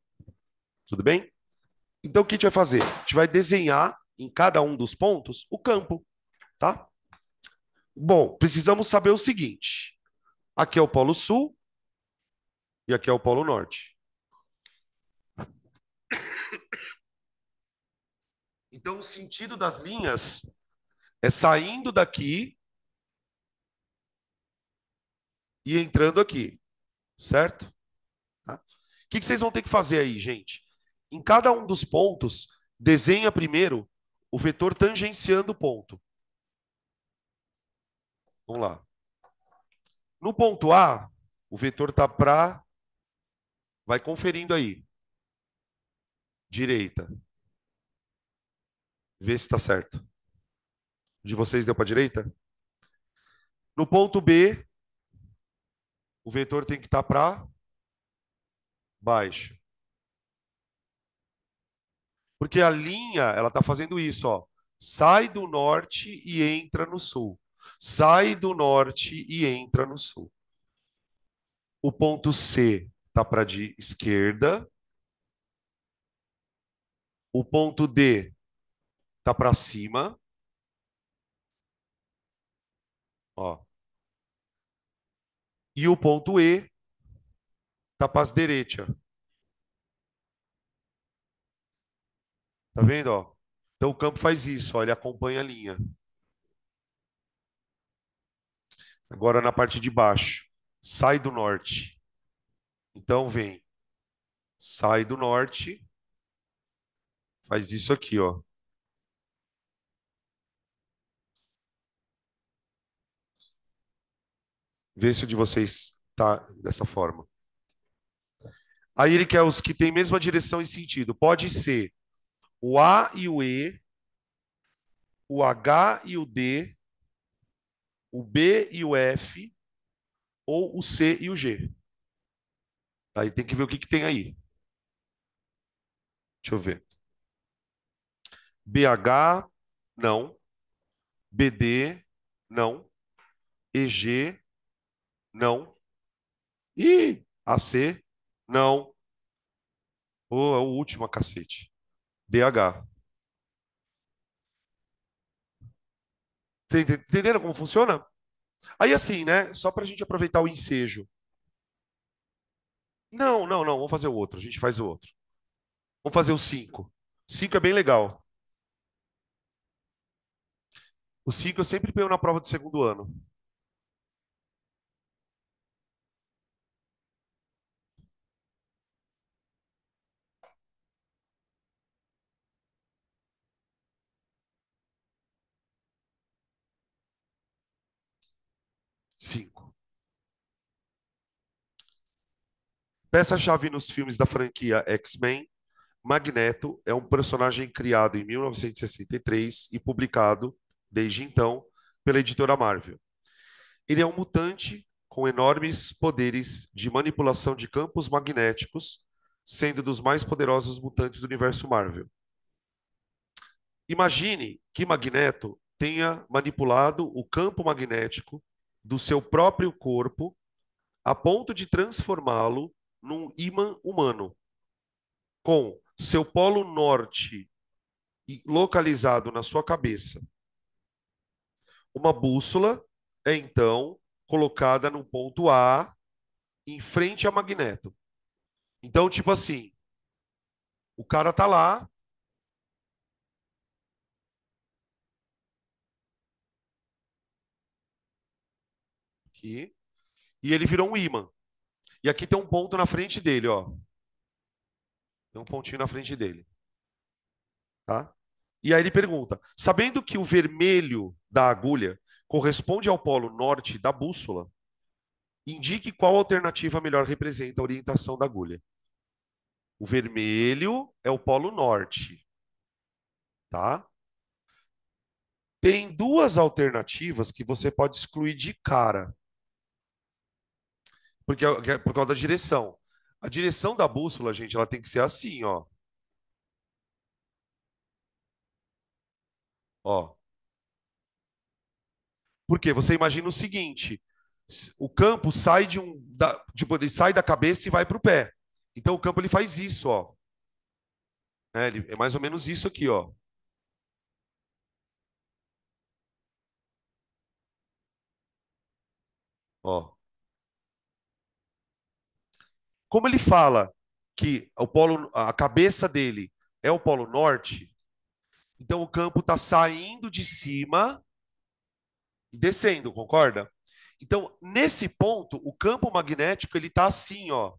Speaker 1: Tudo bem? Então, o que a gente vai fazer? A gente vai desenhar em cada um dos pontos o campo, tá? Bom, precisamos saber o seguinte: aqui é o Polo Sul e aqui é o Polo Norte. Então, o sentido das linhas é saindo daqui e entrando aqui, certo? Tá? O que vocês vão ter que fazer aí, gente? Em cada um dos pontos, desenha primeiro o vetor tangenciando o ponto. Vamos lá. No ponto A, o vetor está para. Vai conferindo aí. Direita. Vê se está certo. De vocês deu para direita? No ponto B, o vetor tem que estar para baixo. Porque a linha, ela está fazendo isso, ó. Sai do norte e entra no sul. Sai do norte e entra no sul. O ponto C está para de esquerda. O ponto D está para cima. Ó. E o ponto E está para as direita. Tá vendo? Ó? Então o campo faz isso, ó, ele acompanha a linha. Agora na parte de baixo, sai do norte. Então vem, sai do norte, faz isso aqui, ó. Vê se o de vocês tá dessa forma. Aí ele quer os que têm mesma direção e sentido. Pode ser o A e o E, o H e o D, o B e o F, ou o C e o G. Aí tem que ver o que que tem aí. Deixa eu ver. BH, não. BD, não. EG, não. E AC, não. Oh, é o último, cacete. DH. Vocês entenderam como funciona? Aí assim, né? Só para a gente aproveitar o ensejo. Não, não, não. Vamos fazer o outro. A gente faz o outro. Vamos fazer o 5. 5 é bem legal. O 5 eu sempre pego na prova do segundo ano. 5. Peça-chave nos filmes da franquia X-Men. Magneto é um personagem criado em 1963 e publicado, desde então, pela editora Marvel. Ele é um mutante com enormes poderes de manipulação de campos magnéticos, sendo dos mais poderosos mutantes do universo Marvel. Imagine que Magneto tenha manipulado o campo magnético do seu próprio corpo a ponto de transformá-lo num ímã humano, com seu polo norte localizado na sua cabeça. Uma bússola é então colocada no ponto A, em frente a Magneto. Então, tipo assim, o cara tá lá, aqui, e ele virou um ímã. E aqui tem um ponto na frente dele, ó. Tem um pontinho na frente dele, tá? E aí ele pergunta: sabendo que o vermelho da agulha corresponde ao polo norte da bússola, indique qual alternativa melhor representa a orientação da agulha. O vermelho é o polo norte, tá? Tem duas alternativas que você pode excluir de cara, porque é por causa da direção. A direção da bússola, gente, ela tem que ser assim, ó. Ó. Porque você imagina o seguinte: o campo sai tipo, ele sai da cabeça e vai para o pé. Então o campo ele faz isso, ó. Né? É mais ou menos isso aqui, ó. Ó. Como ele fala que a cabeça dele é o polo norte, então o campo está saindo de cima e descendo, concorda? Então, nesse ponto, o campo magnético ele está assim, ó.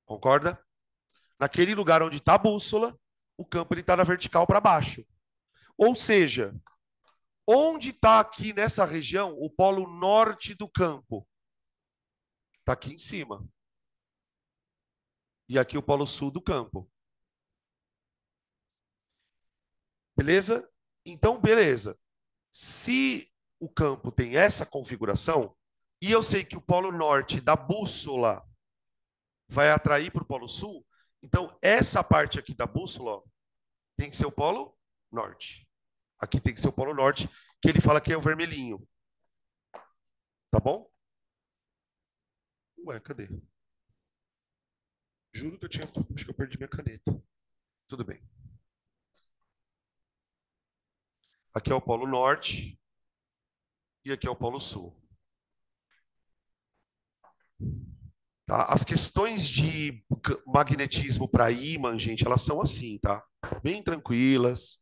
Speaker 1: Concorda? Naquele lugar onde está a bússola, o campo ele está na vertical para baixo. Ou seja, onde está aqui nessa região o polo norte do campo? Está aqui em cima. E aqui o polo sul do campo. Beleza? Então, beleza. Se o campo tem essa configuração, e eu sei que o polo norte da bússola vai atrair para o polo sul, então essa parte aqui da bússola ó, tem que ser o polo norte. Aqui tem que ser o polo norte, que ele fala que é o vermelhinho. Tá bom? Ué, cadê? Juro que eu tinha. Acho que eu perdi minha caneta. Tudo bem. Aqui é o polo norte e aqui é o polo sul. Tá? As questões de magnetismo para ímã, gente, elas são assim, tá? Bem tranquilas.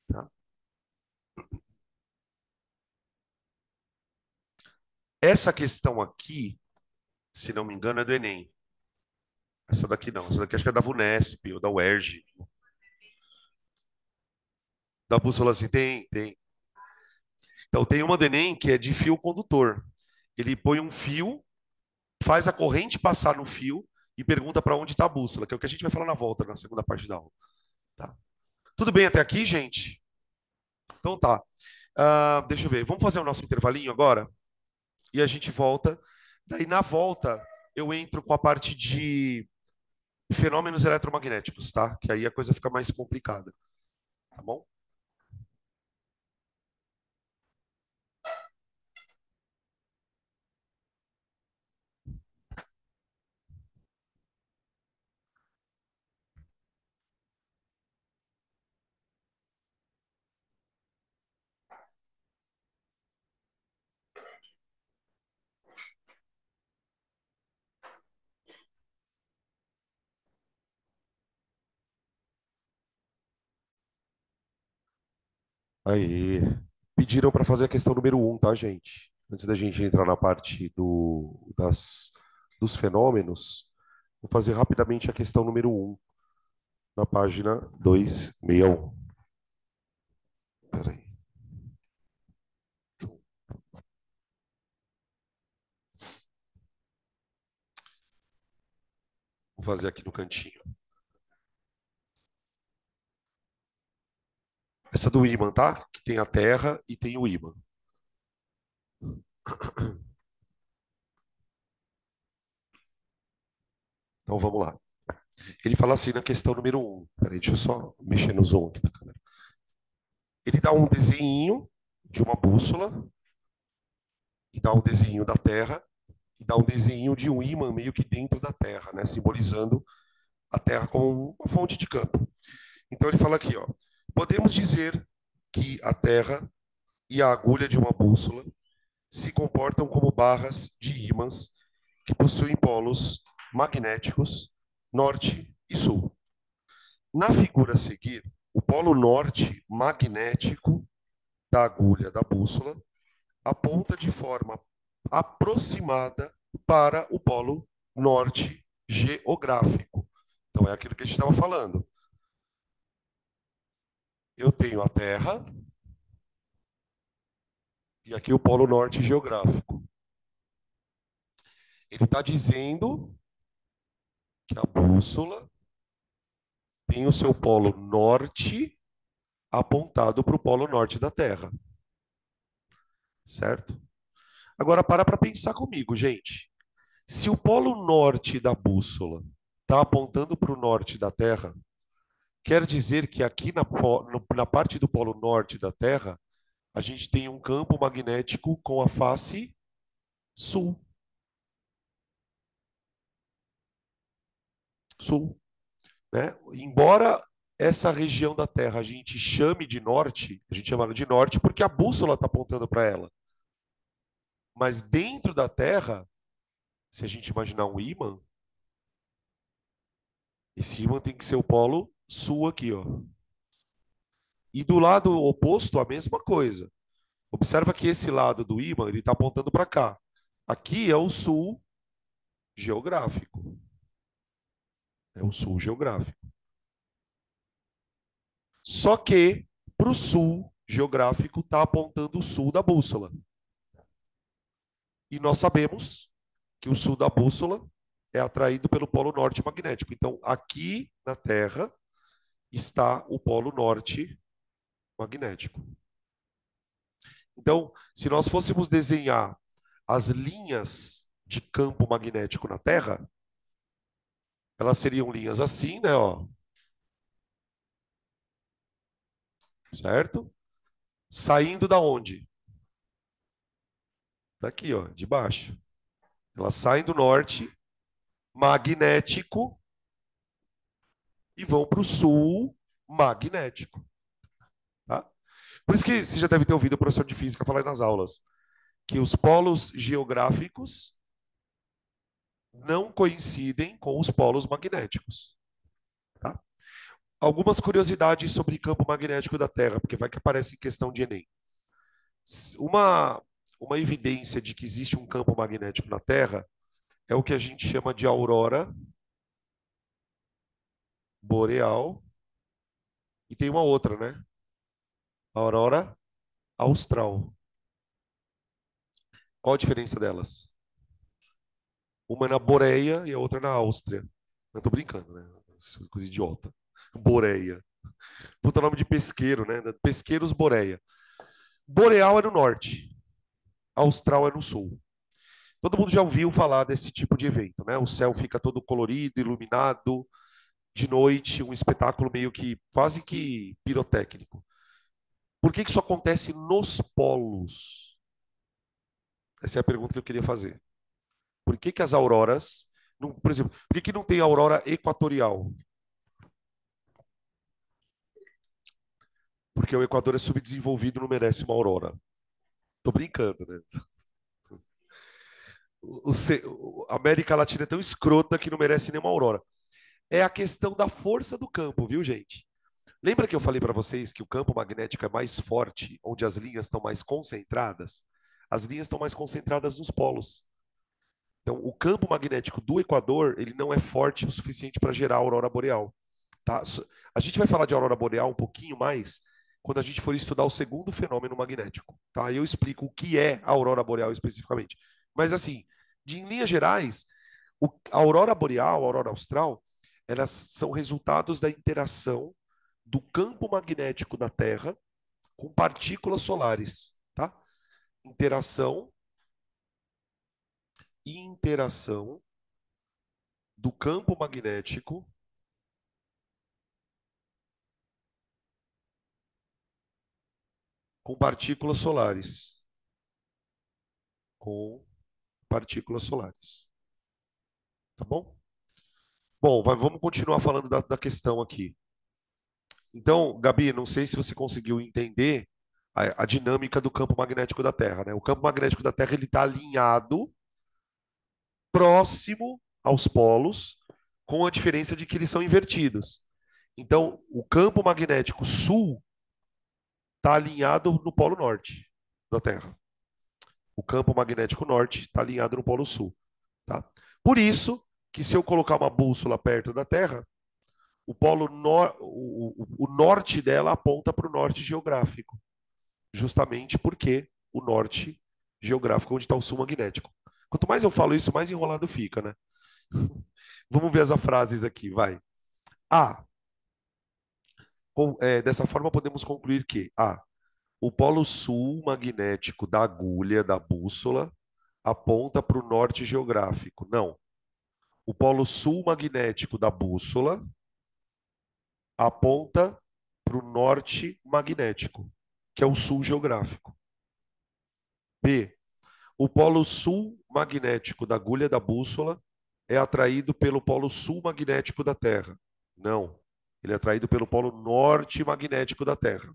Speaker 1: Tá? Essa questão aqui, se não me engano, é do Enem. Essa daqui não. Essa daqui acho que é da VUNESP ou da UERJ. Da bússola assim, tem, tem. Então tem uma do Enem que é de fio condutor. Ele põe um fio, faz a corrente passar no fio e pergunta para onde está a bússola, que é o que a gente vai falar na volta, na segunda parte da aula. Tá? Tudo bem até aqui, gente? Então tá. Deixa eu ver. Vamos fazer o nosso intervalinho agora e a gente volta. Daí na volta eu entro com a parte de fenômenos eletromagnéticos, tá? Que aí a coisa fica mais complicada, tá bom? Aí, pediram para fazer a questão número um, tá, gente? Antes da gente entrar na parte dos fenômenos, vou fazer rapidamente a questão número um, na página 261. Peraí, vou fazer aqui no cantinho. Essa do ímã, tá? Que tem a Terra e tem o ímã. Então vamos lá. Ele fala assim na questão número um. Peraí, deixa eu só mexer no zoom aqui da câmera. Ele dá um desenho de uma bússola, e dá um desenho da Terra, e dá um desenho de um ímã meio que dentro da Terra, né? Simbolizando a Terra como uma fonte de campo. Então ele fala aqui, ó, podemos dizer que a Terra e a agulha de uma bússola se comportam como barras de ímãs que possuem polos magnéticos norte e sul. Na figura a seguir, o polo norte magnético da agulha da bússola aponta de forma aproximada para o polo norte geográfico. Então, é aquilo que a gente estava falando. Eu tenho a Terra e aqui o polo norte geográfico. Ele está dizendo que a bússola tem o seu polo norte apontado para o polo norte da Terra, certo? Agora para pensar comigo, gente. Se o polo norte da bússola está apontando para o norte da Terra, quer dizer que aqui na parte do polo norte da Terra, a gente tem um campo magnético com a face sul. Sul, né? Embora essa região da Terra a gente chame de norte, a gente chama ela de norte porque a bússola está apontando para ela. Mas dentro da Terra, se a gente imaginar um ímã, esse ímã tem que ser o polo sul aqui, ó. E do lado oposto, a mesma coisa. Observa que esse lado do ímã ele está apontando para cá. Aqui é o sul geográfico. É o sul geográfico. Só que para o sul geográfico está apontando o sul da bússola. E nós sabemos que o sul da bússola é atraído pelo polo norte magnético. Então, aqui na Terra está o polo norte magnético. Então, se nós fôssemos desenhar as linhas de campo magnético na Terra, elas seriam linhas assim, né, ó, certo? Saindo da onde? Daqui, ó, de baixo. Elas saem do norte magnético e vão para o sul magnético, tá? Por isso que você já deve ter ouvido o professor de física falar nas aulas que os polos geográficos não coincidem com os polos magnéticos, tá? Algumas curiosidades sobre campo magnético da Terra, porque vai que aparece em questão de Enem. Uma, uma evidência de que existe um campo magnético na Terra é o que a gente chama de aurora boreal, e tem uma outra, né? A aurora austral. Qual a diferença delas? Uma é na Boreia e a outra é na Áustria. Eu tô brincando, né? Isso é coisa idiota. Boreia. Puta nome de pesqueiro, né? Pesqueiros Boreia. Boreal é no norte, Austral é no sul. Todo mundo já ouviu falar desse tipo de evento, né? O céu fica todo colorido, iluminado, de noite, um espetáculo meio que quase que pirotécnico. Por que que isso acontece nos polos? Essa é a pergunta que eu queria fazer. Por que que as auroras, por exemplo, por que que não tem aurora equatorial? Porque o Equador é subdesenvolvido, não merece uma aurora. Tô brincando, né? A América Latina é tão escrota que não merece nenhuma aurora. É a questão da força do campo, viu, gente? Lembra que eu falei para vocês que o campo magnético é mais forte, onde as linhas estão mais concentradas? As linhas estão mais concentradas nos polos. Então, o campo magnético do Equador, ele não é forte o suficiente para gerar a aurora boreal, tá? A gente vai falar de aurora boreal um pouquinho mais quando a gente for estudar o segundo fenômeno magnético, tá? Eu explico o que é a aurora boreal especificamente. Mas assim, em linhas gerais, a aurora boreal, a aurora austral, elas são resultados da interação do campo magnético da Terra com partículas solares, tá? Interação e interação do campo magnético com partículas solares. Com partículas solares. Tá bom? Bom, vamos continuar falando da questão aqui. Então, Gabi, não sei se você conseguiu entender a dinâmica do campo magnético da Terra, né? O campo magnético da Terra ele está alinhado próximo aos polos, com a diferença de que eles são invertidos. Então, o campo magnético sul está alinhado no polo norte da Terra. O campo magnético norte está alinhado no polo sul. Tá? Por isso que se eu colocar uma bússola perto da Terra, o norte dela aponta para o norte geográfico, justamente porque o norte geográfico é onde está o sul magnético. Quanto mais eu falo isso, mais enrolado fica, né? Vamos ver as frases aqui, vai. A. Dessa forma, podemos concluir que A. O polo sul magnético da agulha da bússola aponta para o norte geográfico. Não. O polo sul magnético da bússola aponta para o norte magnético, que é o sul geográfico. B. O polo sul magnético da agulha da bússola é atraído pelo polo sul magnético da Terra. Não. Ele é atraído pelo polo norte magnético da Terra.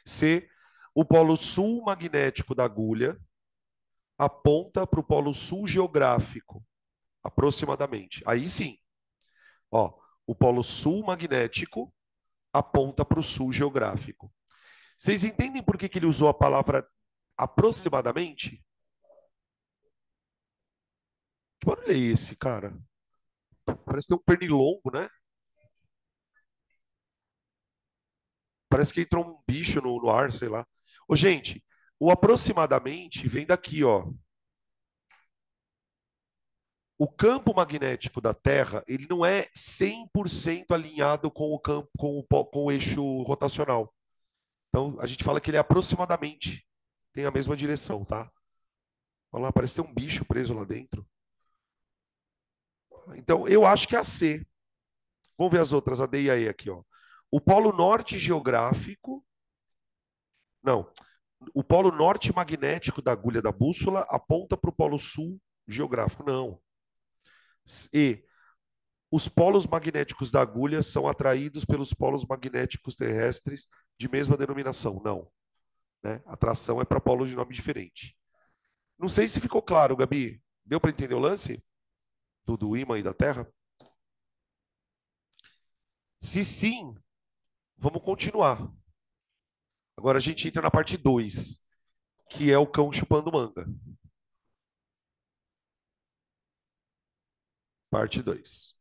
Speaker 1: C. O polo sul magnético da agulha aponta para o polo sul geográfico, aproximadamente. Aí sim, ó, o polo sul magnético aponta para o sul geográfico. Vocês entendem por que ele usou a palavra aproximadamente? Que barulho é esse, cara? Parece que tem um pernilongo, né? Parece que entrou um bicho no ar, sei lá. Ô, gente, o aproximadamente vem daqui, ó. O campo magnético da Terra, ele não é 100% alinhado com o campo, com o eixo rotacional. Então, a gente fala que ele é aproximadamente tem a mesma direção, tá? Olha lá, parece ter um bicho preso lá dentro. Então, eu acho que é a C. Vamos ver as outras, a D e a E aqui, ó. O polo norte geográfico, não, o polo norte magnético da agulha da bússola aponta para o polo sul geográfico, não. E os polos magnéticos da agulha são atraídos pelos polos magnéticos terrestres de mesma denominação, não. Né? Atração é para polos de nome diferente. Não sei se ficou claro, Gabi. Deu para entender o lance do ímã e da Terra? Se sim, vamos continuar. Agora a gente entra na parte 2, que é o cão chupando manga. Parte 2.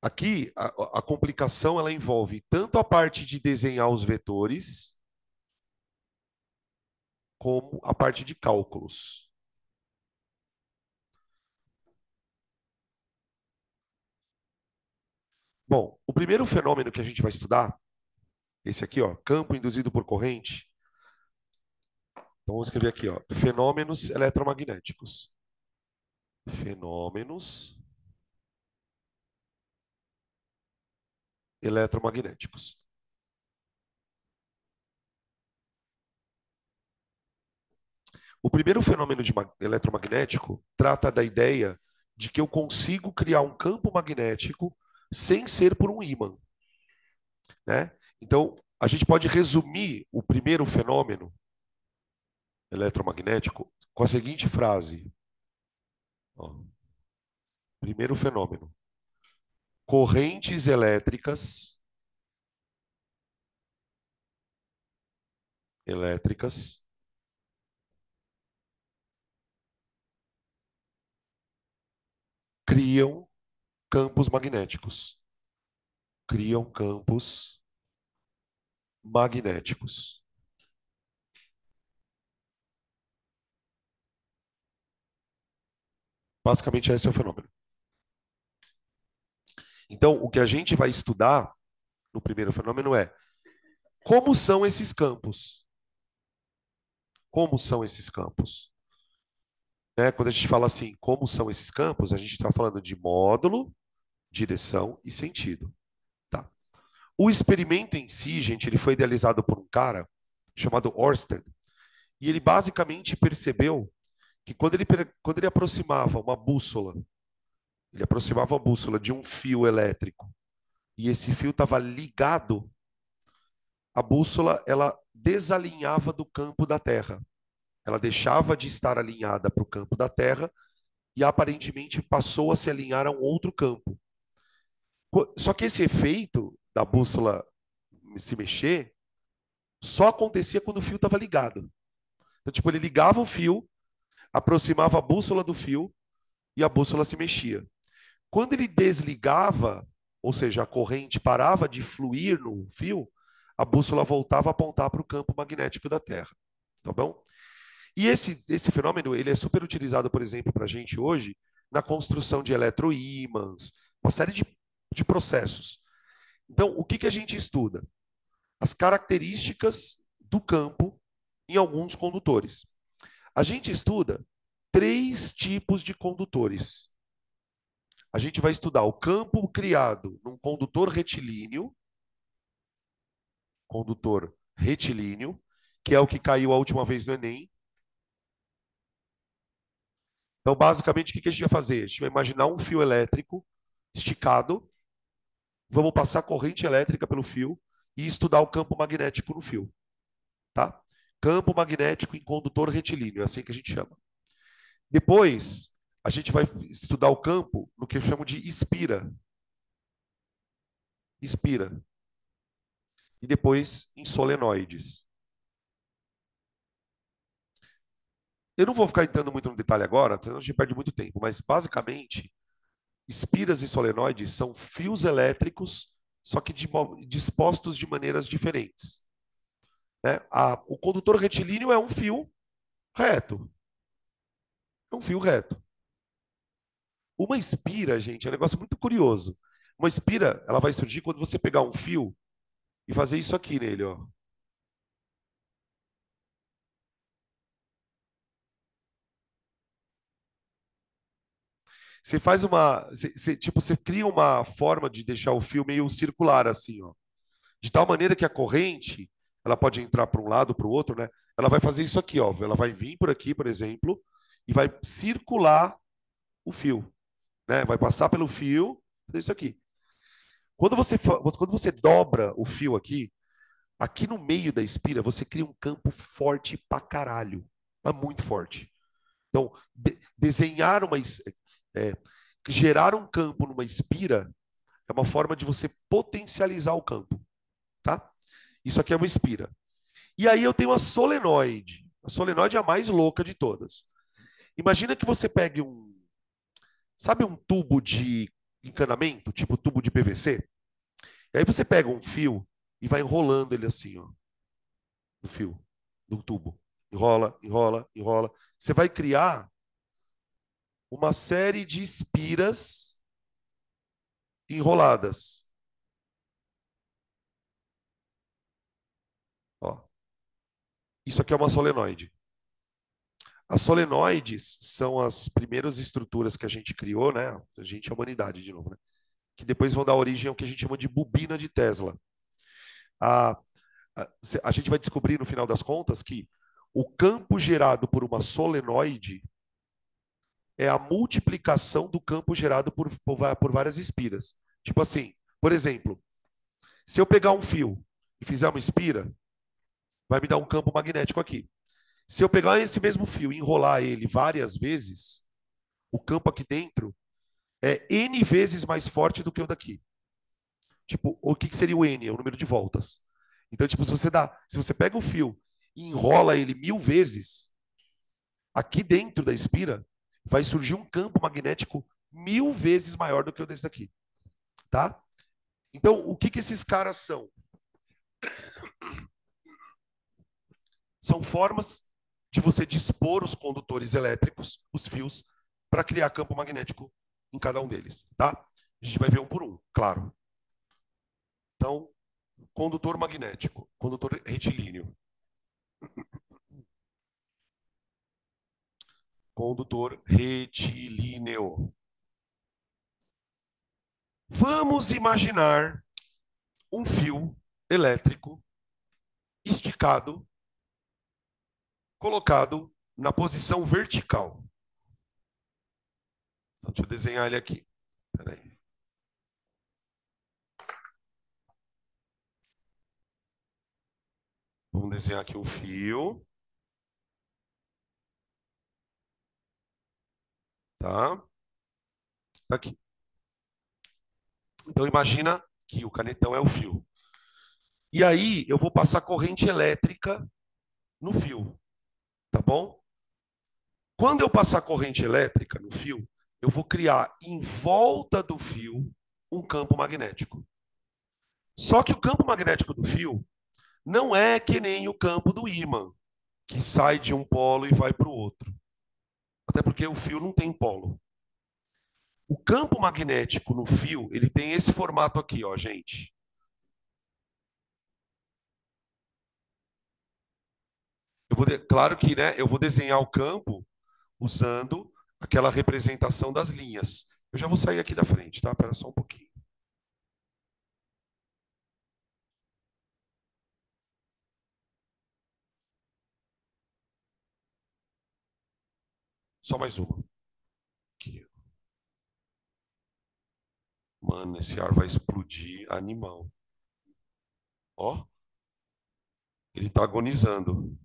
Speaker 1: Aqui, a complicação ela envolve tanto a parte de desenhar os vetores, como a parte de cálculos. Bom, o primeiro fenômeno que a gente vai estudar, esse aqui, ó, campo induzido por corrente. Então vamos escrever aqui, ó, fenômenos eletromagnéticos. Fenômenos eletromagnéticos. O primeiro fenômeno eletromagnético trata da ideia de que eu consigo criar um campo magnético sem ser por um ímã, né? Então, a gente pode resumir o primeiro fenômeno eletromagnético com a seguinte frase. Ó, primeiro fenômeno. Correntes elétricas criam campos magnéticos. Criam campos magnéticos. Basicamente, esse é o fenômeno. Então, o que a gente vai estudar no primeiro fenômeno é como são esses campos. Como são esses campos? Né? Quando a gente fala assim, como são esses campos, a gente está falando de módulo, direção e sentido. Tá? O experimento em si, gente, ele foi idealizado por um cara chamado Ørsted. E ele basicamente percebeu que quando ele aproximava uma bússola, ele aproximava a bússola de um fio elétrico e esse fio estava ligado, a bússola ela desalinhava do campo da Terra. Ela deixava de estar alinhada para o campo da Terra e aparentemente passou a se alinhar a um outro campo. Só que esse efeito da bússola se mexer só acontecia quando o fio estava ligado. Então, tipo, ele ligava o fio, aproximava a bússola do fio e a bússola se mexia. Quando ele desligava, ou seja, a corrente parava de fluir no fio, a bússola voltava a apontar para o campo magnético da Terra. Tá bom? E esse fenômeno ele é super utilizado, por exemplo, para a gente hoje na construção de eletroímãs, uma série de processos. Então, o que a gente estuda? As características do campo em alguns condutores. A gente estuda três tipos de condutores. A gente vai estudar o campo criado num condutor retilíneo, que é o que caiu a última vez no Enem. Então, basicamente, o que a gente vai fazer? A gente vai imaginar um fio elétrico esticado, vamos passar corrente elétrica pelo fio e estudar o campo magnético no fio, tá? Campo magnético em condutor retilíneo, é assim que a gente chama. Depois, a gente vai estudar o campo no que eu chamo de espira. Espira. E depois em solenoides. Eu não vou ficar entrando muito no detalhe agora, senão a gente perde muito tempo, mas basicamente, espiras e solenoides são fios elétricos, só que dispostos de maneiras diferentes. Né? O condutor retilíneo é um fio reto. É um fio reto. Uma espira, gente, é um negócio muito curioso. Uma espira, ela vai surgir quando você pegar um fio e fazer isso aqui nele, ó. Você faz uma, tipo, você cria uma forma de deixar o fio meio circular assim, ó. De tal maneira que a corrente, ela pode entrar para um lado, para o outro, né? Ela vai fazer isso aqui, ó. Ela vai vir por aqui, por exemplo, e vai circular o fio, né? Vai passar pelo fio, fazer isso aqui. Quando você dobra o fio aqui, aqui no meio da espira, você cria um campo forte pra caralho, mas muito forte. Então, desenhar é, gerar um campo numa espira é uma forma de você potencializar o campo, tá? Isso aqui é uma espira. E aí eu tenho a solenoide. A solenoide é a mais louca de todas. Imagina que você pegue sabe um tubo de encanamento, tipo tubo de PVC? E aí você pega um fio e vai enrolando ele assim, ó, no fio, no tubo. enrola, enrola, enrola. Você vai criar uma série de espiras enroladas. Ó, isso aqui é uma solenoide. As solenoides são as primeiras estruturas que a gente criou, né? A gente é a humanidade de novo, né? Que depois vão dar origem ao que a gente chama de bobina de Tesla. A, a gente vai descobrir no final das contas que o campo gerado por uma solenoide é a multiplicação do campo gerado por várias espiras. Tipo assim, por exemplo, se eu pegar um fio e fizer uma espira, vai me dar um campo magnético aqui. Se eu pegar esse mesmo fio e enrolar ele várias vezes, o campo aqui dentro é N vezes mais forte do que o daqui. Tipo, o que seria o N? É o número de voltas. Então, tipo, se você pega o fio e enrola ele 1000 vezes, aqui dentro da espira vai surgir um campo magnético 1000 vezes maior do que o desse daqui, tá? Então, o que esses caras são? São formas de você dispor os condutores elétricos, os fios, para criar campo magnético em cada um deles, tá? A gente vai ver um por um, claro. Então, condutor magnético, condutor retilíneo, condutor retilíneo. Vamos imaginar um fio elétrico esticado, colocado na posição vertical. Então, deixa eu desenhar ele aqui. Peraí. Vamos desenhar aqui um fio, tá? Tá aqui. Então, imagina que o canetão é o fio. E aí, eu vou passar corrente elétrica no fio, tá bom? Quando eu passar corrente elétrica no fio, eu vou criar em volta do fio um campo magnético. Só que o campo magnético do fio não é que nem o campo do ímã, que sai de um polo e vai para o outro. Até porque o fio não tem polo. O campo magnético no fio, ele tem esse formato aqui, ó, gente. Claro que, né, eu vou desenhar o campo usando aquela representação das linhas. Eu já vou sair aqui da frente, tá? Espera só um pouquinho. Só mais uma. Aqui. Mano, esse ar vai explodir animal. Ó, ele tá agonizando.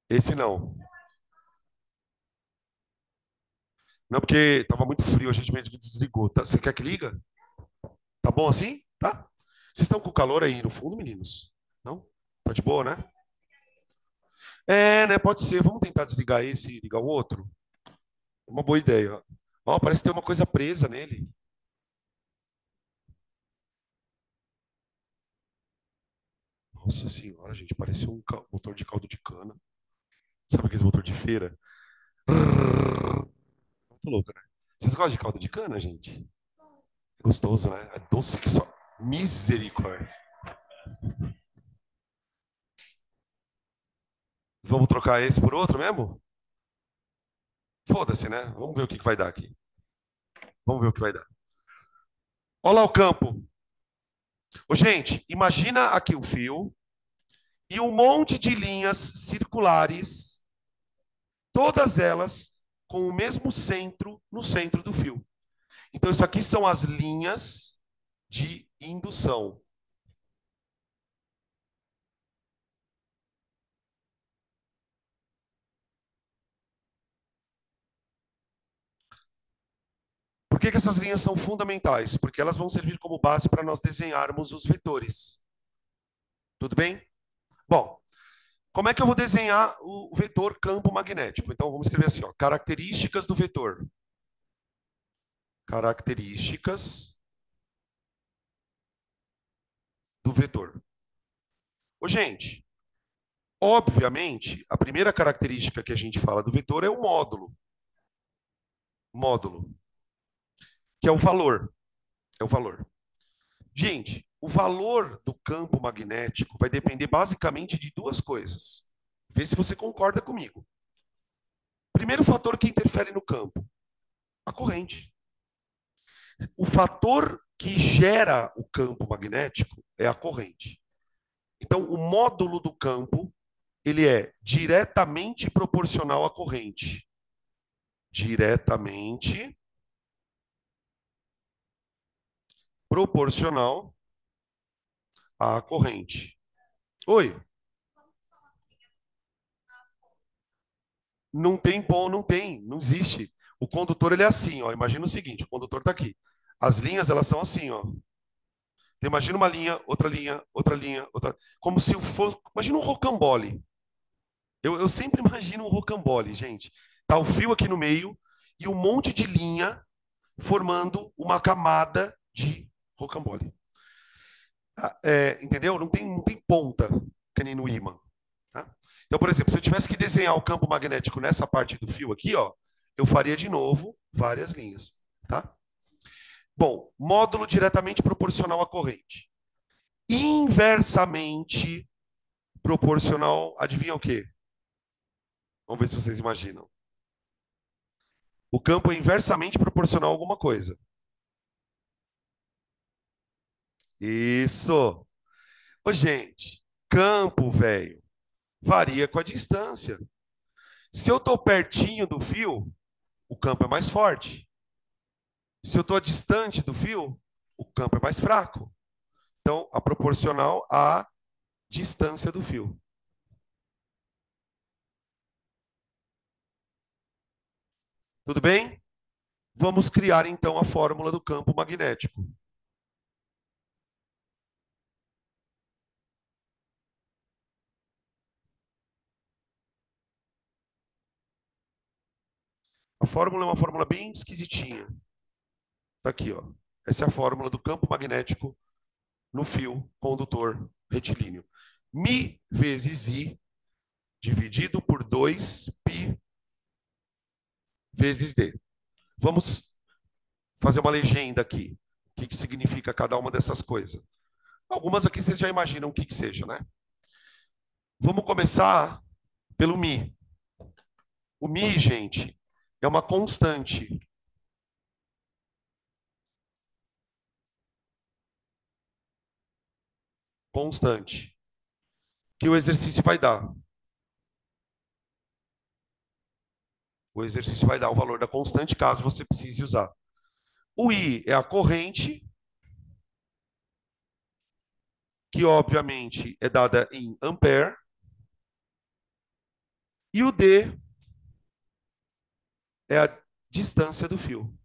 Speaker 1: Esse não. Não, porque tava muito frio, a gente meio que desligou. Tá? Você quer que liga? Tá bom assim? Tá? Vocês estão com calor aí no fundo, meninos? Não? Tá de boa, né? É, né? Pode ser. Vamos tentar desligar esse e ligar o outro? É uma boa ideia. Ó, parece ter uma coisa presa nele. Nossa senhora, gente, parece um motor de caldo de cana. Sabe aquele motor de feira? Muito louco, né? Vocês gostam de caldo de cana, gente? É gostoso, né? É doce que só. Misericórdia. Vamos trocar esse por outro mesmo? Foda-se, né? Vamos ver o que vai dar aqui. Vamos ver o que vai dar. Olha lá o campo. Ô, gente, imagina aqui o fio e um monte de linhas circulares, todas elas com o mesmo centro no centro do fio. Então, isso aqui são as linhas de indução. Por que essas linhas são fundamentais? Porque elas vão servir como base para nós desenharmos os vetores. Tudo bem? Bom, como é que eu vou desenhar o vetor campo magnético? Então, vamos escrever assim, ó, características do vetor. Características do vetor. Ô, gente, obviamente, a primeira característica que a gente fala do vetor é o módulo. Módulo, que é o valor. É o valor. Gente, o valor do campo magnético vai depender basicamente de duas coisas. Vê se você concorda comigo. Primeiro fator que interfere no campo, a corrente. O fator que gera o campo magnético é a corrente. Então, o módulo do campo, ele é diretamente proporcional à corrente. Diretamente proporcional à corrente. Oi, não tem pão, não tem, não existe. O condutor ele é assim, ó. Imagina o seguinte, o condutor está aqui. As linhas elas são assim, ó. Então, imagina uma linha, outra linha, outra linha, outra. Como se fosse. Imagina um rocambole. Eu sempre imagino um rocambole, gente. Tá o fio aqui no meio e um monte de linha formando uma camada de rocambole. Entendeu? Não tem ponta, que nem no ímã. Tá? Então, por exemplo, se eu tivesse que desenhar o campo magnético nessa parte do fio aqui, ó, eu faria de novo várias linhas. Tá? Bom, módulo diretamente proporcional à corrente. Inversamente proporcional, adivinha o quê? Vamos ver se vocês imaginam. O campo é inversamente proporcional a alguma coisa. Isso. Ô, gente, campo, velho, varia com a distância. Se eu estou pertinho do fio, o campo é mais forte. Se eu estou distante do fio, o campo é mais fraco. Então, a proporcional à distância do fio. Tudo bem? Vamos criar então a fórmula do campo magnético. A fórmula é uma fórmula bem esquisitinha. Está aqui, ó. Essa é a fórmula do campo magnético no fio condutor retilíneo. Mi vezes I dividido por 2π vezes D. Vamos fazer uma legenda aqui. O que significa cada uma dessas coisas? Algumas aqui vocês já imaginam o que seja, né? Vamos começar pelo Mi. O Mi, gente, é uma constante. Constante. Que o exercício vai dar. O exercício vai dar o valor da constante caso você precise usar. O I é a corrente, que obviamente é dada em ampere. E o D é a distância do fio.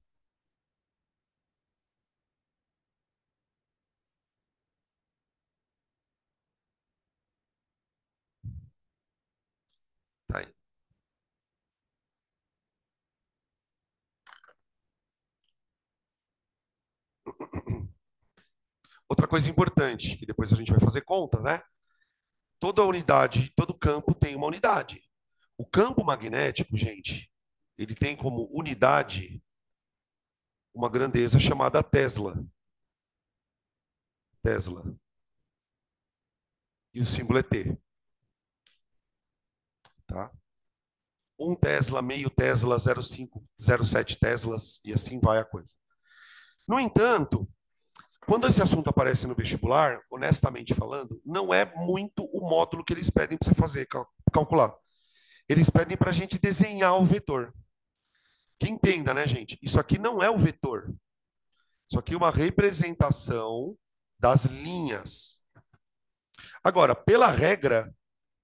Speaker 1: Tá aí. Outra coisa importante, que depois a gente vai fazer conta, né? Toda unidade, todo campo tem uma unidade. O campo magnético, gente, ele tem como unidade uma grandeza chamada Tesla. Tesla. E o símbolo é T. Tá? 1 Tesla, meio Tesla, 0,5, 0,7 Teslas, e assim vai a coisa. No entanto, quando esse assunto aparece no vestibular, honestamente falando, não é muito o módulo que eles pedem para você fazer, calcular. Eles pedem para a gente desenhar o vetor. Que entenda, né, gente? Isso aqui não é o vetor. Isso aqui é uma representação das linhas. Agora, pela regra,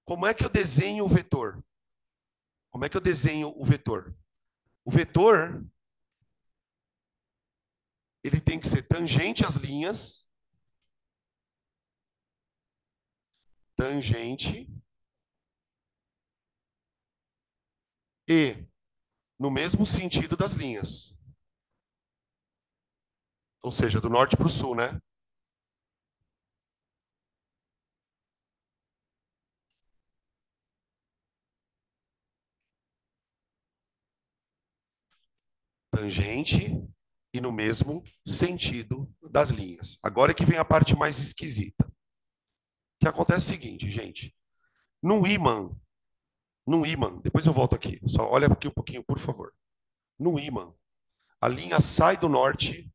Speaker 1: como é que eu desenho o vetor? Como é que eu desenho o vetor? O vetor, ele tem que ser tangente às linhas, tangente, e no mesmo sentido das linhas. Ou seja, do norte para o sul, né? tangente e no mesmo sentido das linhas. Agora é que vem a parte mais esquisita. O que acontece é o seguinte, gente. Num ímã, depois eu volto aqui, só olha aqui um pouquinho, por favor. No ímã, a linha sai do norte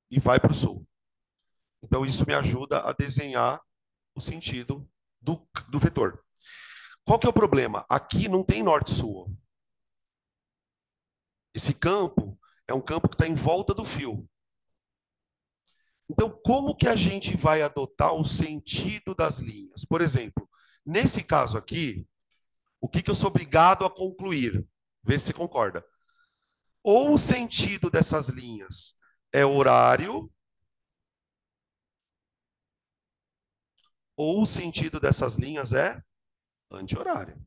Speaker 1: e vai para o sul. Então, isso me ajuda a desenhar o sentido do vetor. Qual que é o problema? Aqui não tem norte-sul. Esse campo é um campo que está em volta do fio. Então, como que a gente vai adotar o sentido das linhas? Por exemplo, nesse caso aqui, o que eu sou obrigado a concluir? Vê se você concorda. Ou o sentido dessas linhas é horário, ou o sentido dessas linhas é anti-horário.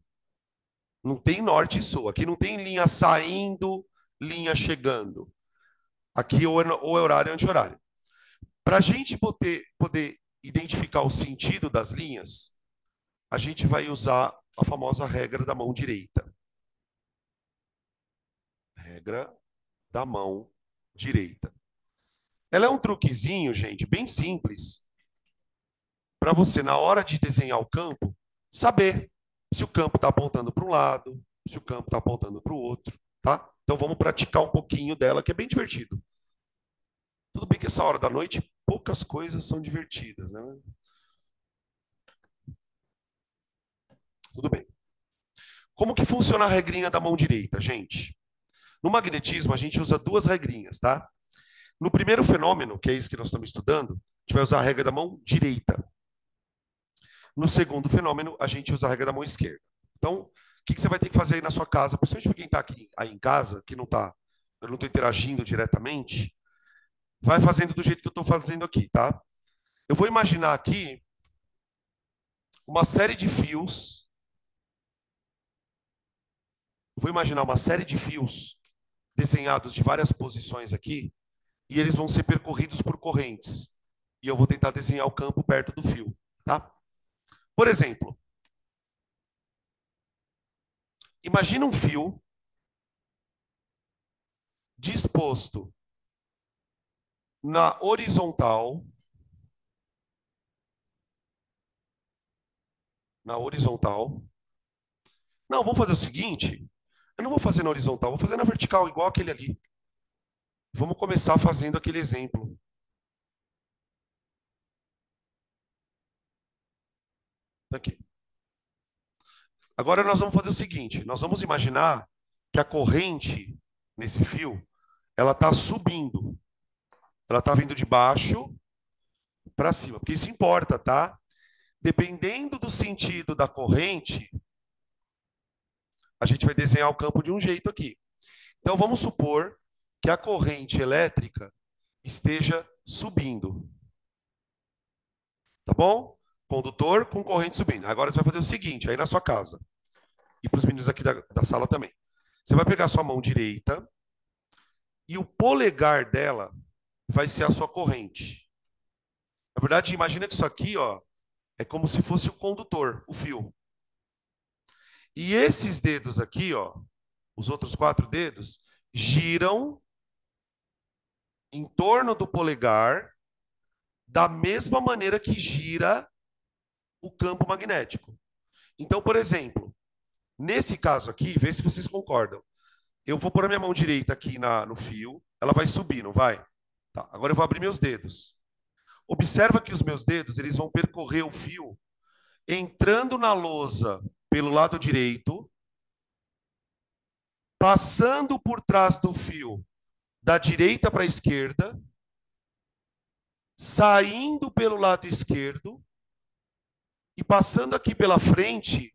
Speaker 1: Não tem norte e sul. Aqui não tem linha saindo, linha chegando. Aqui ou é horário ou anti-horário. Para a gente poder identificar o sentido das linhas, a gente vai usar a famosa regra da mão direita. Regra da mão direita. Ela é um truquezinho, gente, bem simples, para você, na hora de desenhar o campo, saber se o campo está apontando para um lado, se o campo está apontando para o outro, tá? Então vamos praticar um pouquinho dela, que é bem divertido. Tudo bem que essa hora da noite poucas coisas são divertidas, né? Tudo bem. Como que funciona a regrinha da mão direita, gente? No magnetismo, a gente usa duas regrinhas, tá? No primeiro fenômeno, que é isso que nós estamos estudando, a gente vai usar a regra da mão direita. No segundo fenômeno, a gente usa a regra da mão esquerda. Então, o que você vai ter que fazer aí na sua casa, principalmente para quem está aqui aí em casa, que não está, eu não estou interagindo diretamente, vai fazendo do jeito que eu estou fazendo aqui, tá? Eu vou imaginar aqui uma série de fios. Eu vou imaginar uma série de fios desenhados de várias posições aqui, e eles vão ser percorridos por correntes. E eu vou tentar desenhar o campo perto do fio, tá? Por exemplo, imagina um fio disposto na horizontal, na horizontal. Não, vamos fazer o seguinte, eu não vou fazer na horizontal, vou fazer na vertical, igual aquele ali. Vamos começar fazendo aquele exemplo. Aqui. Agora nós vamos fazer o seguinte, nós vamos imaginar que a corrente nesse fio, ela está subindo. Ela está vindo de baixo para cima, porque isso importa, tá? Dependendo do sentido da corrente, a gente vai desenhar o campo de um jeito aqui. Então vamos supor que a corrente elétrica esteja subindo. Tá bom? Condutor com corrente subindo. Agora você vai fazer o seguinte, aí na sua casa, e para os meninos aqui da sala também. Você vai pegar a sua mão direita e o polegar dela vai ser a sua corrente. Na verdade, imagina que isso aqui, ó, é como se fosse o condutor, o fio. E esses dedos aqui, ó, os outros 4 dedos, giram em torno do polegar da mesma maneira que gira o campo magnético. Então, por exemplo, nesse caso aqui, vê se vocês concordam. Eu vou pôr a minha mão direita aqui no fio, ela vai subir, não vai? Tá, agora eu vou abrir meus dedos. Observa que os meus dedos eles vão percorrer o fio entrando na lousa pelo lado direito, passando por trás do fio da direita para a esquerda, saindo pelo lado esquerdo e passando aqui pela frente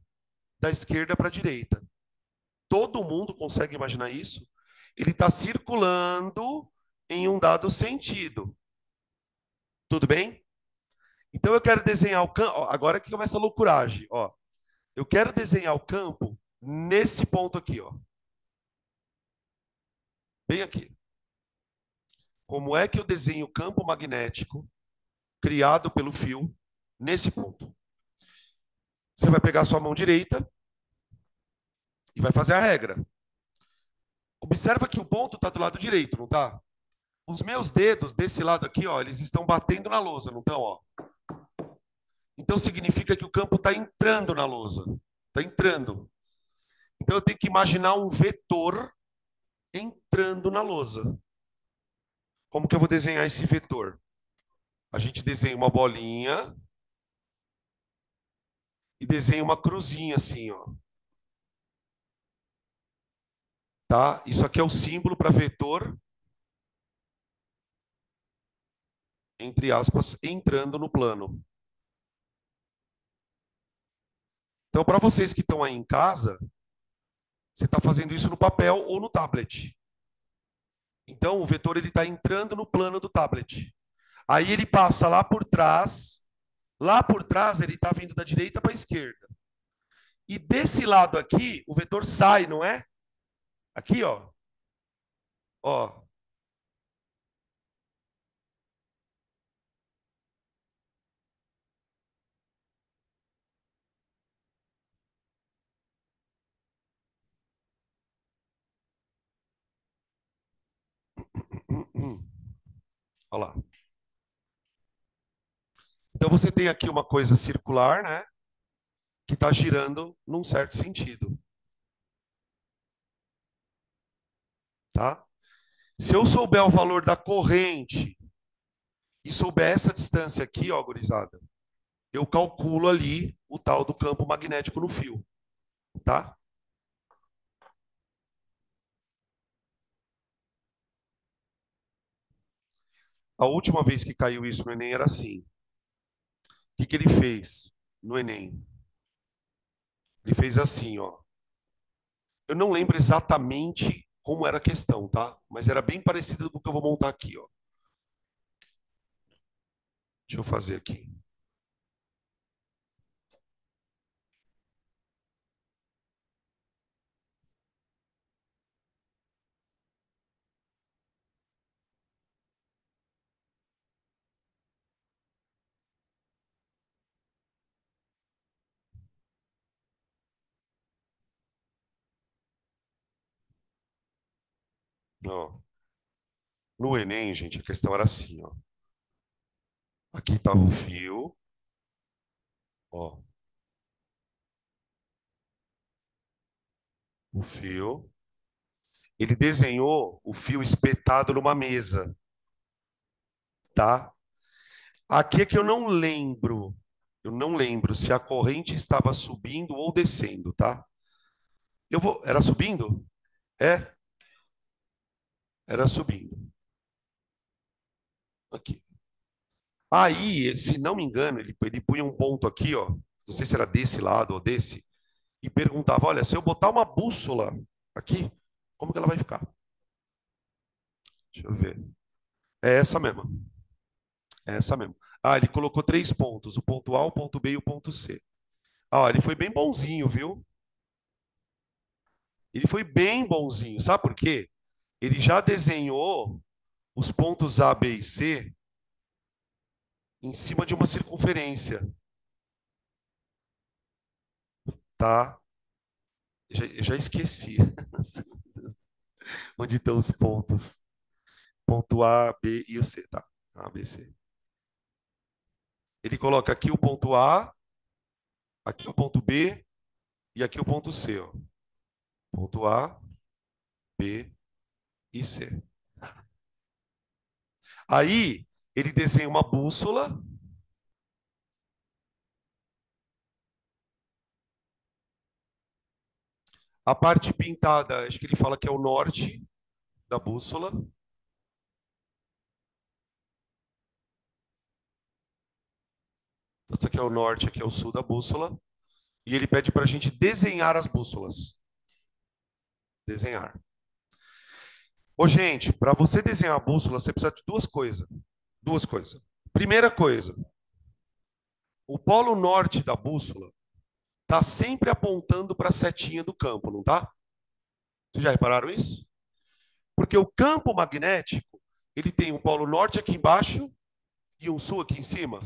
Speaker 1: da esquerda para a direita. Todo mundo consegue imaginar isso? Ele está circulando em um dado sentido. Tudo bem? Então eu quero desenhar o campo. Agora que começa a loucuragem. Ó. Eu quero desenhar o campo nesse ponto aqui. Ó. Bem aqui. Como é que eu desenho o campo magnético criado pelo fio nesse ponto? Você vai pegar a sua mão direita e vai fazer a regra. Observa que o ponto está do lado direito, não está? Os meus dedos desse lado aqui, ó, eles estão batendo na lousa, não estão, ó? Então significa que o campo está entrando na lousa. Está entrando. Então eu tenho que imaginar um vetor entrando na lousa. Como que eu vou desenhar esse vetor? A gente desenha uma bolinha e desenha uma cruzinha assim, ó. Tá? Isso aqui é o símbolo para vetor, entre aspas, entrando no plano. Então, para vocês que estão aí em casa, você está fazendo isso no papel ou no tablet. Então, o vetor ele está entrando no plano do tablet. Aí ele passa lá por trás ele está vindo da direita para a esquerda. E desse lado aqui, o vetor sai, não é? Aqui, ó. Ó. Olha lá. Então você tem aqui uma coisa circular, né? Que está girando num certo sentido, tá? Se eu souber o valor da corrente e souber essa distância aqui, ó, gurizada, eu calculo ali o tal do campo magnético no fio, tá? A última vez que caiu isso no Enem era assim. O que que ele fez no Enem? Ele fez assim, ó. Eu não lembro exatamente como era a questão, tá? Mas era bem parecido com o que eu vou montar aqui, ó. Deixa eu fazer aqui. Ó. No Enem, gente, a questão era assim, ó. Aqui estava o fio, ó. O fio. Ele desenhou o fio espetado numa mesa, tá? Aqui é que eu não lembro. Eu não lembro se a corrente estava subindo ou descendo, tá? Eu vou. Era subindo? É? Era subindo. Aqui. Aí, se não me engano, ele punha um ponto aqui, ó. Não sei se era desse lado ou desse, e perguntava: olha, se eu botar uma bússola aqui, como que ela vai ficar? Deixa eu ver. É essa mesma. É essa mesmo. Ah, ele colocou três pontos: o ponto A, o ponto B e o ponto C. Ah, ele foi bem bonzinho, viu? Ele foi bem bonzinho. Sabe por quê? Ele já desenhou os pontos A, B e C em cima de uma circunferência, tá? Eu já esqueci onde estão os pontos. Ponto A, B e o C, tá? A, B, C. Ele coloca aqui o ponto A, aqui o ponto B e aqui o ponto C, ó. Ponto A, B e C. Aí ele desenha uma bússola. A parte pintada, acho que ele fala que é o norte da bússola. Esse aqui é o norte, aqui é o sul da bússola. E ele pede para a gente desenhar as bússolas. Desenhar. Ô, gente, para você desenhar a bússola, você precisa de duas coisas. Duas coisas. Primeira coisa, o polo norte da bússola está sempre apontando para a setinha do campo, não tá? Vocês já repararam isso? Porque o campo magnético, ele tem um polo norte aqui embaixo e um sul aqui em cima.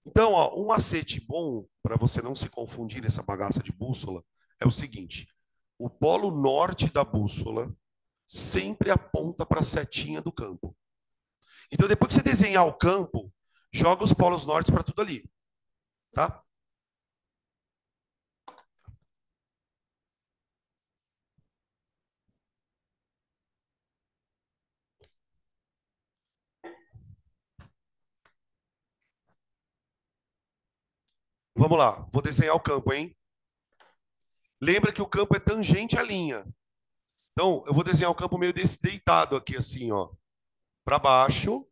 Speaker 1: Então, ó, um macete bom para você não se confundir nessa bagaça de bússola é o seguinte: o polo norte da bússola sempre aponta para a setinha do campo. Então, depois que você desenhar o campo, joga os polos norte para tudo ali, tá? Vamos lá, vou desenhar o campo, hein? Lembra que o campo é tangente à linha. Então, eu vou desenhar o campo meio desse deitado aqui, assim, ó, para baixo.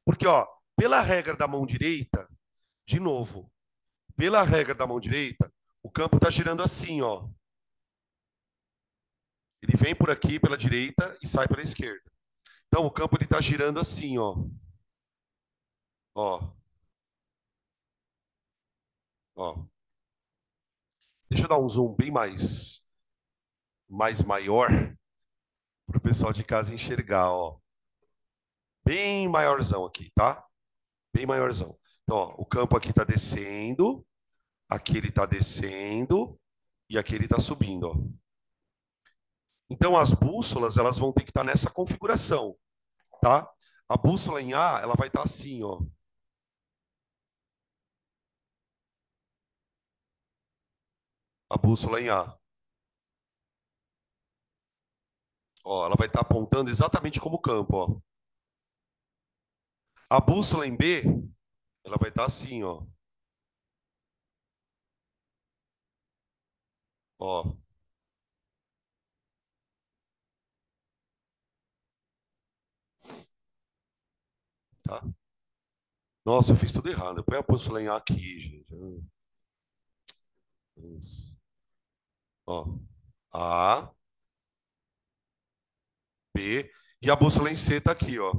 Speaker 1: Porque, ó, pela regra da mão direita, de novo, pela regra da mão direita, o campo está girando assim, ó. Ele vem por aqui pela direita e sai pela esquerda. Então, o campo ele está girando assim, ó. Ó, ó. Deixa eu dar um zoom bem mais maior para o pessoal de casa enxergar, ó. Bem maiorzão aqui, tá? Bem maiorzão. Então, ó, o campo aqui está descendo, aqui ele está descendo e aqui ele está subindo, ó. Então, as bússolas, elas vão ter que estar nessa configuração, tá? A bússola em A, ela vai estar assim, ó. A bússola em A. Ó, ela vai estar apontando exatamente como o campo, ó. A bússola em B, ela vai estar assim, ó. Ó, tá? Nossa, eu fiz tudo errado. Põe a bússola em A aqui, gente. Isso. Ó, A, B, e a bússola em C tá aqui, ó.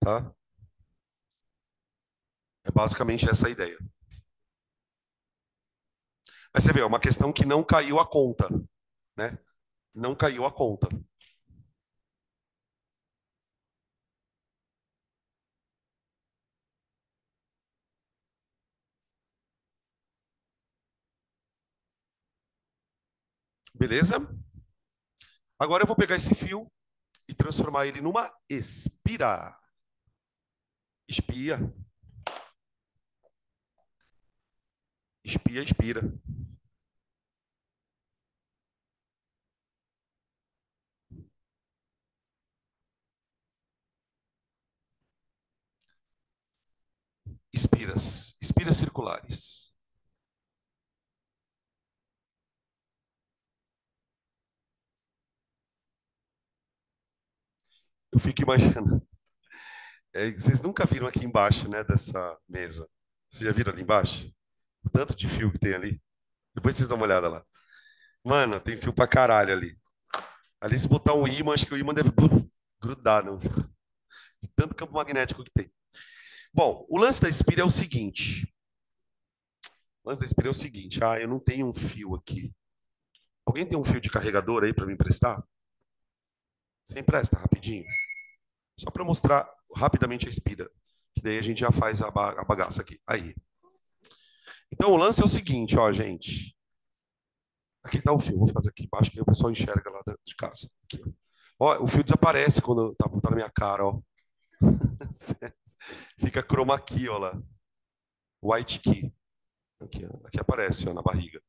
Speaker 1: Tá? É basicamente essa a ideia. Mas você vê, é uma questão que não caiu a conta, né? Não caiu a conta. Beleza? Agora eu vou pegar esse fio e transformar ele numa espira. Espia, espia, expira. Espiras, espiras circulares. Eu fico imaginando. Vocês nunca viram aqui embaixo, né, dessa mesa. Vocês já viram ali embaixo? O tanto de fio que tem ali. Depois vocês dão uma olhada lá. Mano, tem fio pra caralho ali. Ali se botar um ímã, acho que o ímã deve grudar, não? De tanto campo magnético que tem. Bom, o lance da espira é o seguinte. O lance da espira é o seguinte. Ah, eu não tenho um fio aqui. Alguém tem um fio de carregador aí para me emprestar? Você empresta rapidinho? Só para mostrar rapidamente a espira. Que daí a gente já faz a bagaça aqui. Aí. Então o lance é o seguinte, ó, gente. Aqui está o fio. Vou fazer aqui embaixo que o pessoal enxerga lá de casa. Aqui, ó. Ó, o fio desaparece quando tá na minha cara, ó. Fica chroma key, ó lá. White key. Aqui, ó. Aqui aparece, ó, na barriga.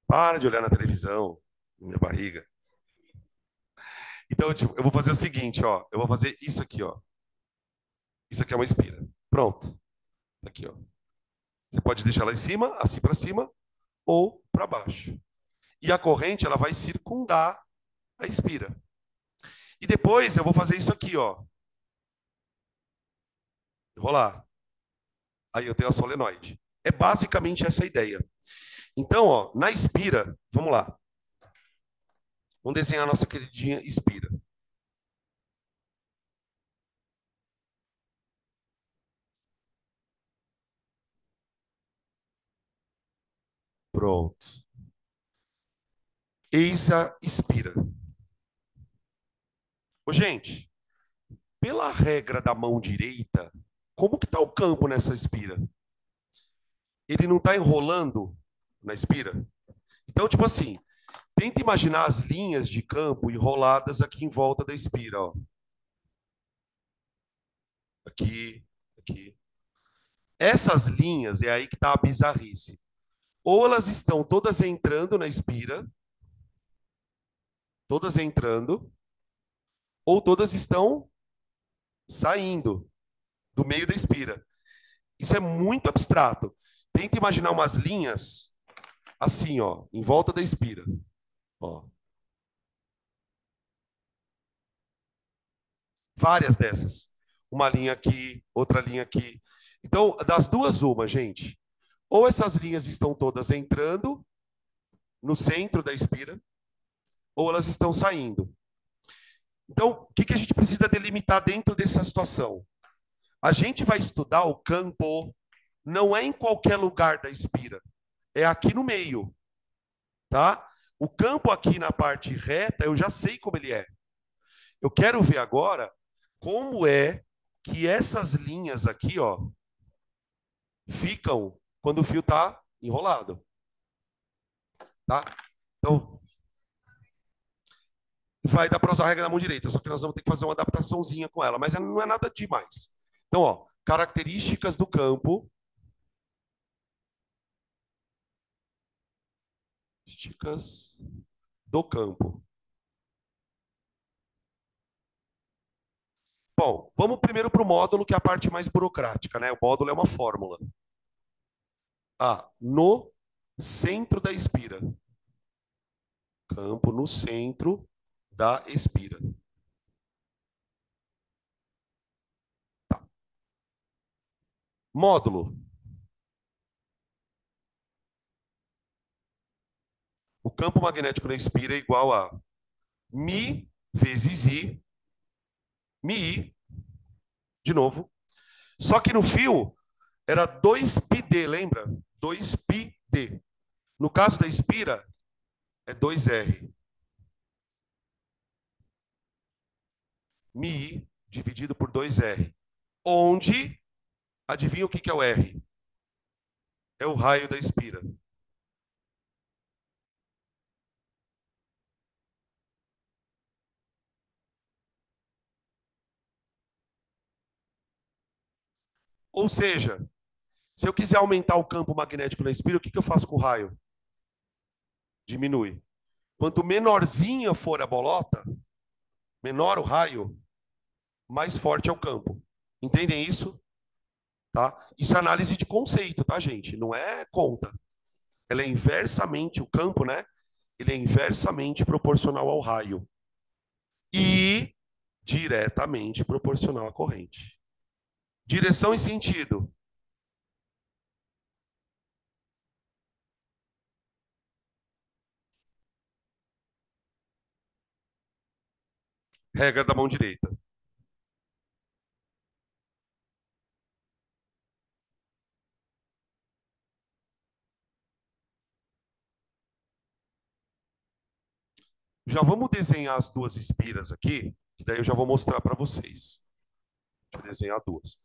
Speaker 1: Para de olhar na televisão, na minha barriga. Então, tipo, eu vou fazer o seguinte, ó. Eu vou fazer isso aqui, ó. Isso aqui é uma espira. Pronto. Tá aqui, ó. Você pode deixar lá em cima, assim para cima, ou para baixo. E a corrente, ela vai circundar a espira. E depois eu vou fazer isso aqui, ó. Eu vou lá. Aí eu tenho a solenoide. É basicamente essa a ideia. Então, ó, na espira, vamos lá. Vamos desenhar a nossa queridinha espira. Pronto. Eis a espira. Ô, gente, pela regra da mão direita, como que está o campo nessa espira? Ele não está enrolando na espira? Então, tipo assim, tenta imaginar as linhas de campo enroladas aqui em volta da espira, ó. Aqui, aqui. Essas linhas é aí que está a bizarrice. Ou elas estão todas entrando na espira, todas entrando, ou todas estão saindo do meio da espira. Isso é muito abstrato. Tenta imaginar umas linhas assim, ó, em volta da espira, ó. Várias dessas. Uma linha aqui, outra linha aqui. Então, das duas, uma, gente. Ou essas linhas estão todas entrando no centro da espira, ou elas estão saindo. Então, o que que a gente precisa delimitar dentro dessa situação? A gente vai estudar o campo, não é em qualquer lugar da espira, é aqui no meio, tá? O campo aqui na parte reta, eu já sei como ele é. Eu quero ver agora como é que essas linhas aqui, ó, ficam quando o fio está enrolado, tá? Então, vai dar para usar a regra da mão direita, só que nós vamos ter que fazer uma adaptaçãozinha com ela, mas não é nada demais. Então, ó, características do campo, características do campo. Bom, vamos primeiro para o módulo, que é a parte mais burocrática, né? O módulo é uma fórmula. No centro da espira. Campo no centro da espira. Tá. Módulo. O campo magnético na espira é igual a Mi vezes I, de novo. Só que no fio era 2πd, lembra? 2πd. No caso da espira, é 2R. Mi dividido por 2R. Onde, adivinha o que é o R? É o raio da espira. Ou seja, se eu quiser aumentar o campo magnético na espira, o que eu faço com o raio? Diminui. Quanto menorzinha for a bolota, menor o raio, mais forte é o campo. Entendem isso? Tá? Isso é análise de conceito, tá, gente? Não é conta. Ela é inversamente, o campo, né? Ele é inversamente proporcional ao raio. E diretamente proporcional à corrente. Direção e sentido. Regra da mão direita. Já vamos desenhar as duas espiras aqui, que daí eu já vou mostrar para vocês. Deixa eu desenhar duas.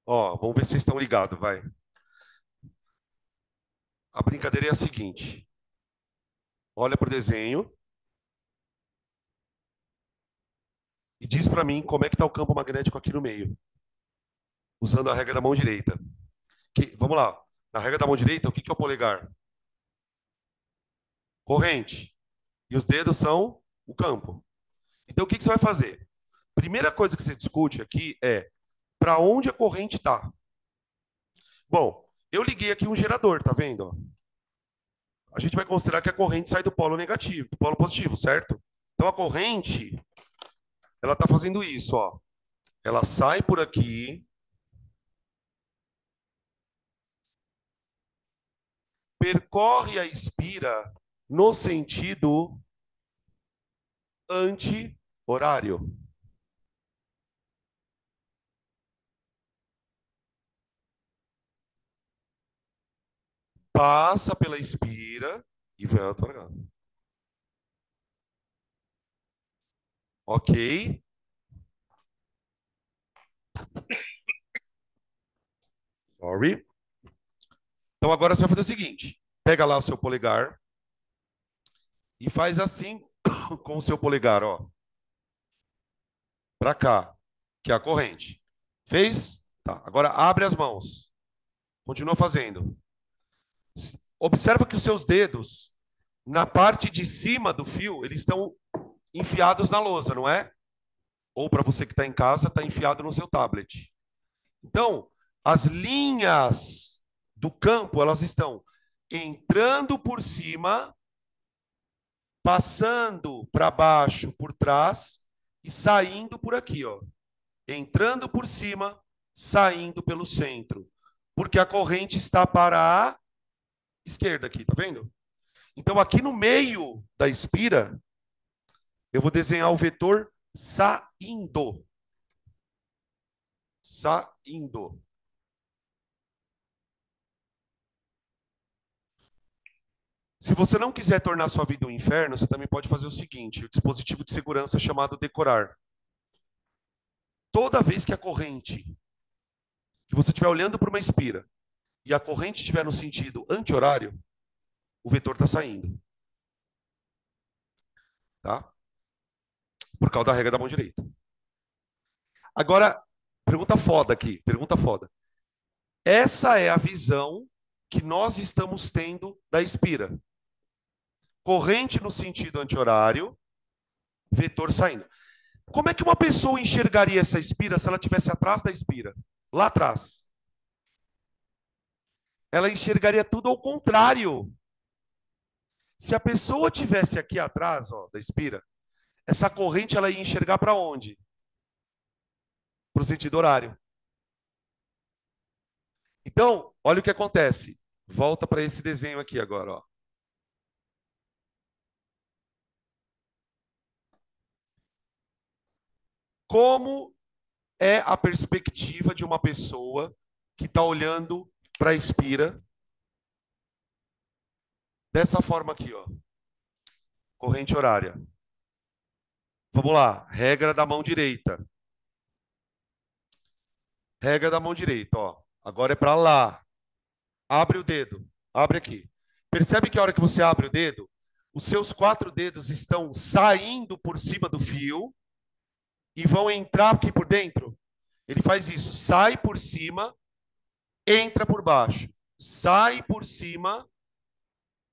Speaker 1: Ó, vamos ver se vocês estão ligados, vai. A brincadeira é a seguinte. Olha para o desenho e diz para mim como é que está o campo magnético aqui no meio, usando a regra da mão direita. Vamos lá. Na regra da mão direita, o que é o polegar? Corrente. E os dedos são o campo. Então, o que você vai fazer? Primeira coisa que você discute aqui é para onde a corrente está. Bom, eu liguei aqui um gerador, tá vendo? A gente vai considerar que a corrente sai do polo negativo, do polo positivo, certo? Então, a corrente, ela está fazendo isso, ó. Ela sai por aqui corre a expira no sentido anti-horário. Passa pela expira e volta para cá. Ok? Sorry. Então agora você vai fazer o seguinte: pega lá o seu polegar e faz assim com o seu polegar, ó, para cá, que é a corrente. Fez? Tá. Agora abre as mãos. Continua fazendo. Observa que os seus dedos, na parte de cima do fio, eles estão enfiados na lousa, não é? Ou para você que está em casa, está enfiado no seu tablet. Então, as linhas do campo, elas estão entrando por cima, passando para baixo por trás e saindo por aqui, ó. Entrando por cima, saindo pelo centro. Porque a corrente está para a esquerda aqui, tá vendo? Então, aqui no meio da expira, eu vou desenhar o vetor saindo. Saindo. Se você não quiser tornar sua vida um inferno, você também pode fazer o seguinte: o dispositivo de segurança chamado decorar. Toda vez que a corrente, que você estiver olhando para uma expira, e a corrente estiver no sentido anti-horário, o vetor está saindo. Tá? Por causa da regra da mão direita. Agora, pergunta foda aqui, pergunta foda. Essa é a visão que nós estamos tendo da expira. Corrente no sentido anti-horário, vetor saindo. Como é que uma pessoa enxergaria essa expira se ela estivesse atrás da expira? Lá atrás. Ela enxergaria tudo ao contrário. Se a pessoa tivesse aqui atrás, ó, da expira, essa corrente ela ia enxergar para onde? Para o sentido horário. Então, olha o que acontece. Volta para esse desenho aqui agora, ó. Como é a perspectiva de uma pessoa que está olhando para a expira dessa forma aqui, ó. Corrente horária. Vamos lá, regra da mão direita. Regra da mão direita, ó. Agora é para lá. Abre o dedo. Abre aqui. Percebe que a hora que você abre o dedo, os seus 4 dedos estão saindo por cima do fio e vão entrar aqui por dentro? Ele faz isso. Sai por cima, entra por baixo. Sai por cima,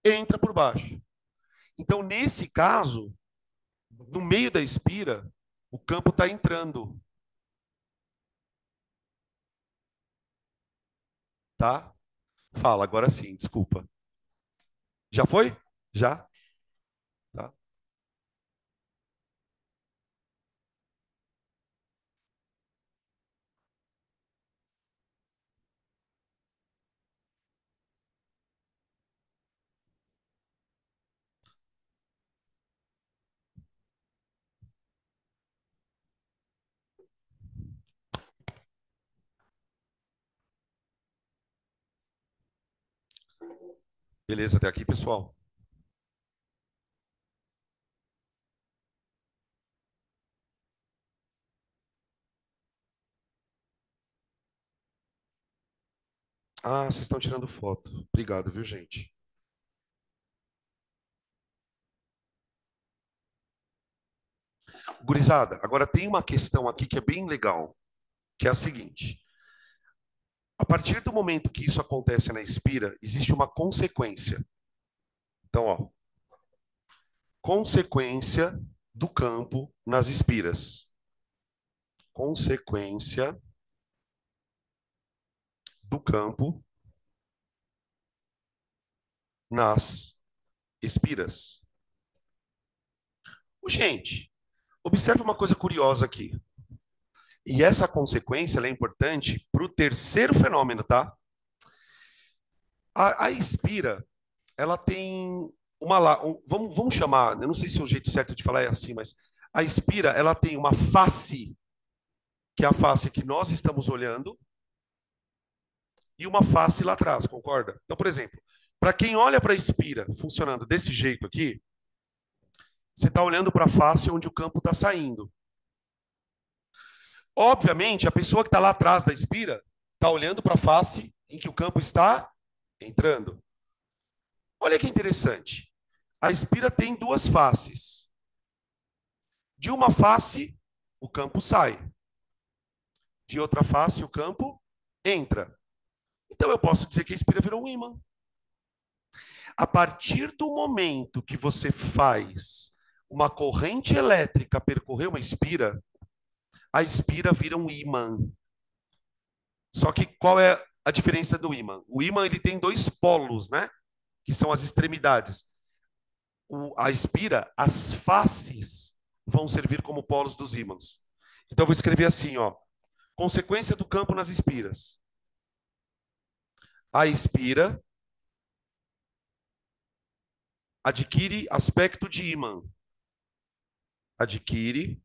Speaker 1: entra por baixo. Então, nesse caso, no meio da expira, o campo está entrando. Tá? Fala, agora sim, desculpa. Já foi? Já? Tá. Beleza, até aqui, pessoal. Ah, vocês estão tirando foto. Obrigado, viu, gente? Gurizada, agora tem uma questão aqui que é bem legal, que é a seguinte. A partir do momento que isso acontece na expira, existe uma consequência. Então, ó, consequência do campo nas expiras. Consequência do campo nas expiras. Gente, observe uma coisa curiosa aqui. E essa consequência ela é importante para o terceiro fenômeno, tá? A expira, ela tem vamos chamar, eu não sei se o jeito certo de falar é assim, mas a espira, ela tem uma face, que é a face que nós estamos olhando, e uma face lá atrás, concorda? Então, por exemplo, para quem olha para a espira funcionando desse jeito aqui, você está olhando para a face onde o campo está saindo. Obviamente, a pessoa que está lá atrás da espira está olhando para a face em que o campo está entrando. Olha que interessante. A espira tem duas faces. De uma face, o campo sai. De outra face, o campo entra. Então eu posso dizer que a espira virou um ímã. A partir do momento que você faz uma corrente elétrica percorrer uma espira, a espira vira um ímã. Só que qual é a diferença do ímã? O ímã ele tem dois polos, né? Que são as extremidades. A espira, as faces vão servir como polos dos ímãs. Então eu vou escrever assim, ó. Consequência do campo nas espiras. A espira adquire aspecto de ímã. Adquire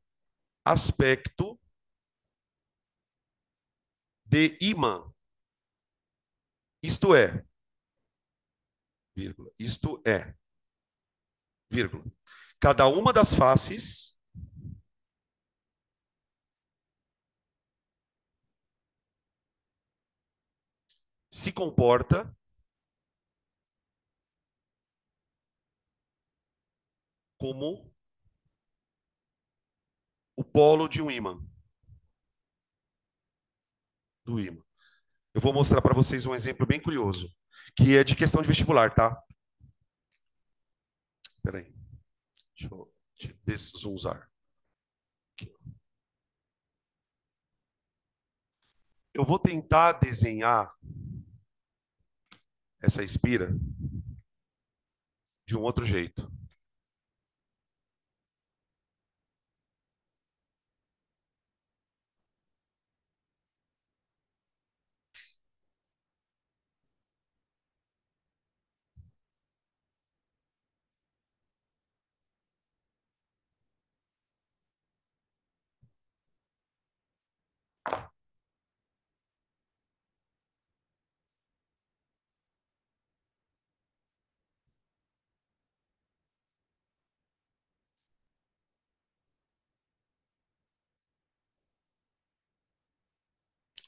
Speaker 1: aspecto de ímã. Isto é, vírgula, isto é, vírgula. Cada uma das faces se comporta como o polo de um ímã. Do ímã. Eu vou mostrar para vocês um exemplo bem curioso, que é de questão de vestibular, tá? Espera aí. Deixa eu deszoomar. Eu vou tentar desenhar essa espira de um outro jeito.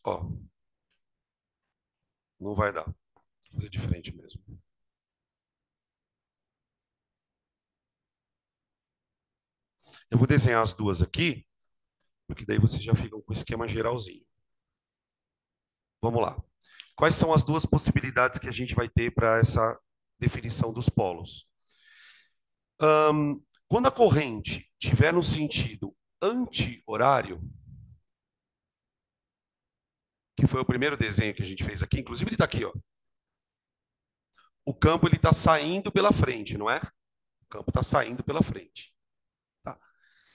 Speaker 1: Ó, não vai dar. Vou fazer diferente mesmo. Eu vou desenhar as duas aqui, porque daí vocês já ficam com o esquema geralzinho. Vamos lá. Quais são as duas possibilidades que a gente vai ter para essa definição dos polos? Quando a corrente tiver no sentido anti-horário, que foi o primeiro desenho que a gente fez aqui, inclusive ele está aqui, ó. O campo ele está saindo pela frente, não é? O campo está saindo pela frente. Tá?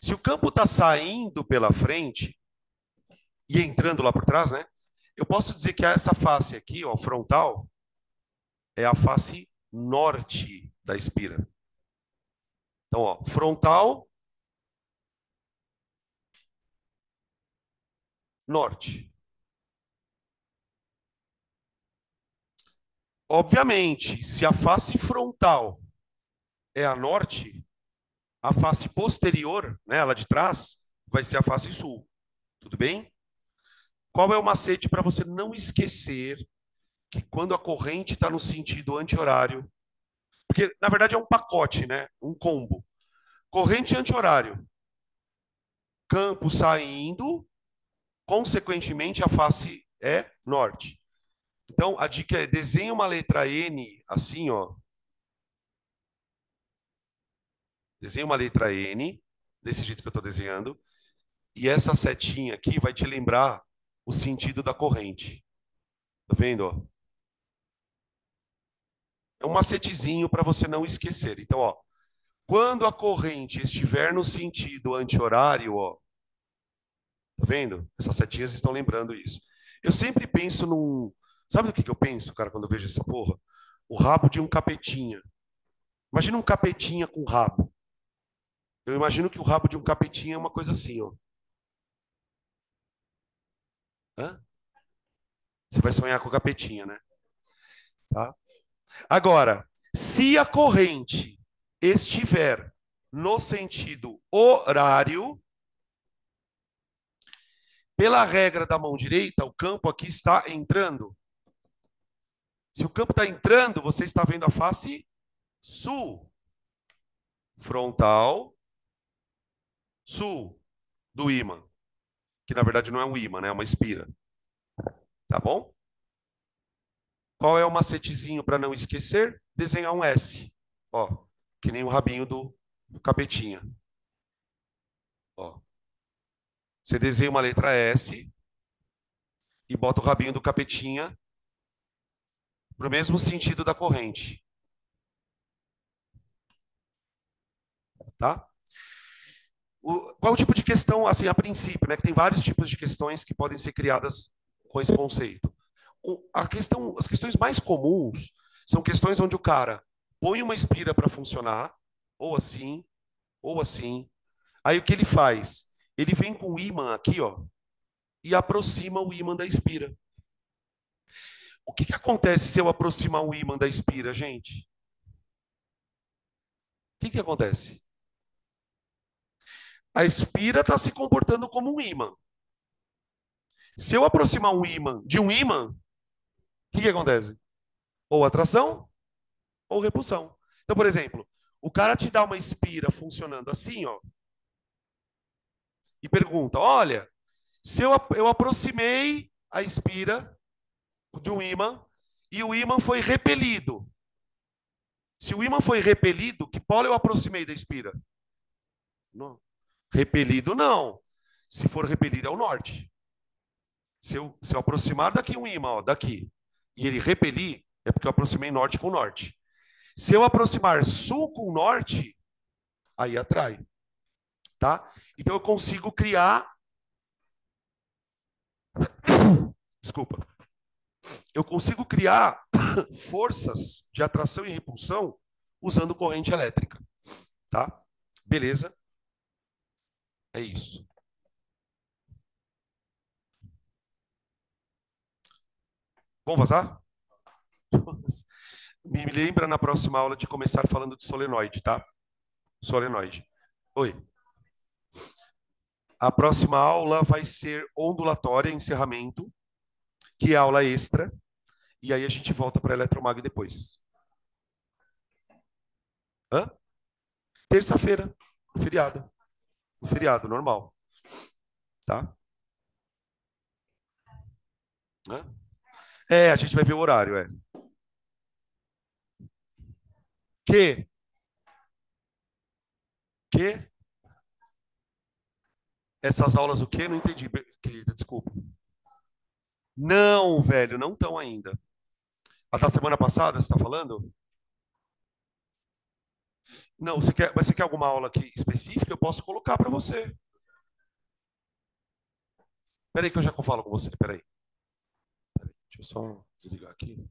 Speaker 1: Se o campo está saindo pela frente e entrando lá por trás, né? Eu posso dizer que essa face aqui, ó, frontal, é a face norte da espira. Então, ó, frontal, norte. Obviamente, se a face frontal é a norte, a face posterior, né, ela de trás, vai ser a face sul. Tudo bem? Qual é o macete para você não esquecer que quando a corrente está no sentido anti-horário, porque na verdade é um pacote, né? Um combo. Corrente anti-horário, campo saindo, consequentemente a face é norte. Então a dica é desenhe uma letra N assim, ó. Desenhe uma letra N, desse jeito que eu estou desenhando, e essa setinha aqui vai te lembrar o sentido da corrente. Tá vendo? Ó? É um macetezinho para você não esquecer. Então, ó, quando a corrente estiver no sentido anti-horário, ó, tá vendo? Essas setinhas estão lembrando isso. Eu sempre penso num. Sabe do que eu penso, cara, quando eu vejo essa porra? O rabo de um capetinha. Imagina um capetinha com rabo. Eu imagino que o rabo de um capetinha é uma coisa assim, ó. Hã? Você vai sonhar com o capetinha, né? Tá? Agora, se a corrente estiver no sentido horário, pela regra da mão direita, o campo aqui está entrando. Se o campo está entrando, você está vendo a face sul, frontal, sul do ímã, que na verdade não é um ímã, né? É uma espira. Tá bom? Qual é o macetezinho para não esquecer? Desenhar um S. Ó, que nem o rabinho do capetinha. Ó. Você desenha uma letra S e bota o rabinho do capetinha para o mesmo sentido da corrente. Tá? Qual é o tipo de questão, assim, a princípio, né? Que tem vários tipos de questões que podem ser criadas com esse conceito. As questões mais comuns são questões onde o cara põe uma espira para funcionar, ou assim, ou assim. Aí o que ele faz? Ele vem com o ímã aqui, ó, e aproxima o ímã da espira. O que que acontece se eu aproximar o ímã da espira, gente? O que que acontece? A espira está se comportando como um ímã. Se eu aproximar um ímã de um ímã, o que que acontece? Ou atração ou repulsão. Então, por exemplo, o cara te dá uma espira funcionando assim, ó, e pergunta: olha, se eu aproximei a espira de um ímã e o ímã foi repelido. Se o ímã foi repelido, que polo eu aproximei da espira? Não. Repelido, não. Se for repelido, é o norte. Se eu aproximar daqui um ímã, ó, daqui, e ele repelir, é porque eu aproximei norte com norte. Se eu aproximar sul com norte, aí atrai. Tá? Então eu consigo criar. Desculpa. Eu consigo criar forças de atração e repulsão usando corrente elétrica. Tá? Beleza? É isso. Vamos vazar? Me lembra na próxima aula de começar falando de solenoide, tá? Solenoide. Oi. A próxima aula vai ser ondulatória, encerramento, que é aula extra, e aí a gente volta para eletromag depois. Hã? Terça-feira, feriado. Feriado, normal, tá? Hã? É, a gente vai ver o horário, é. Que? Que? Essas aulas o quê? Não entendi, querida, desculpa. Não, velho, não estão ainda. A da semana passada, você está falando? Não, mas você quer alguma aula aqui específica? Eu posso colocar para você. Peraí que eu já falo com você, peraí. Deixa eu só desligar aqui.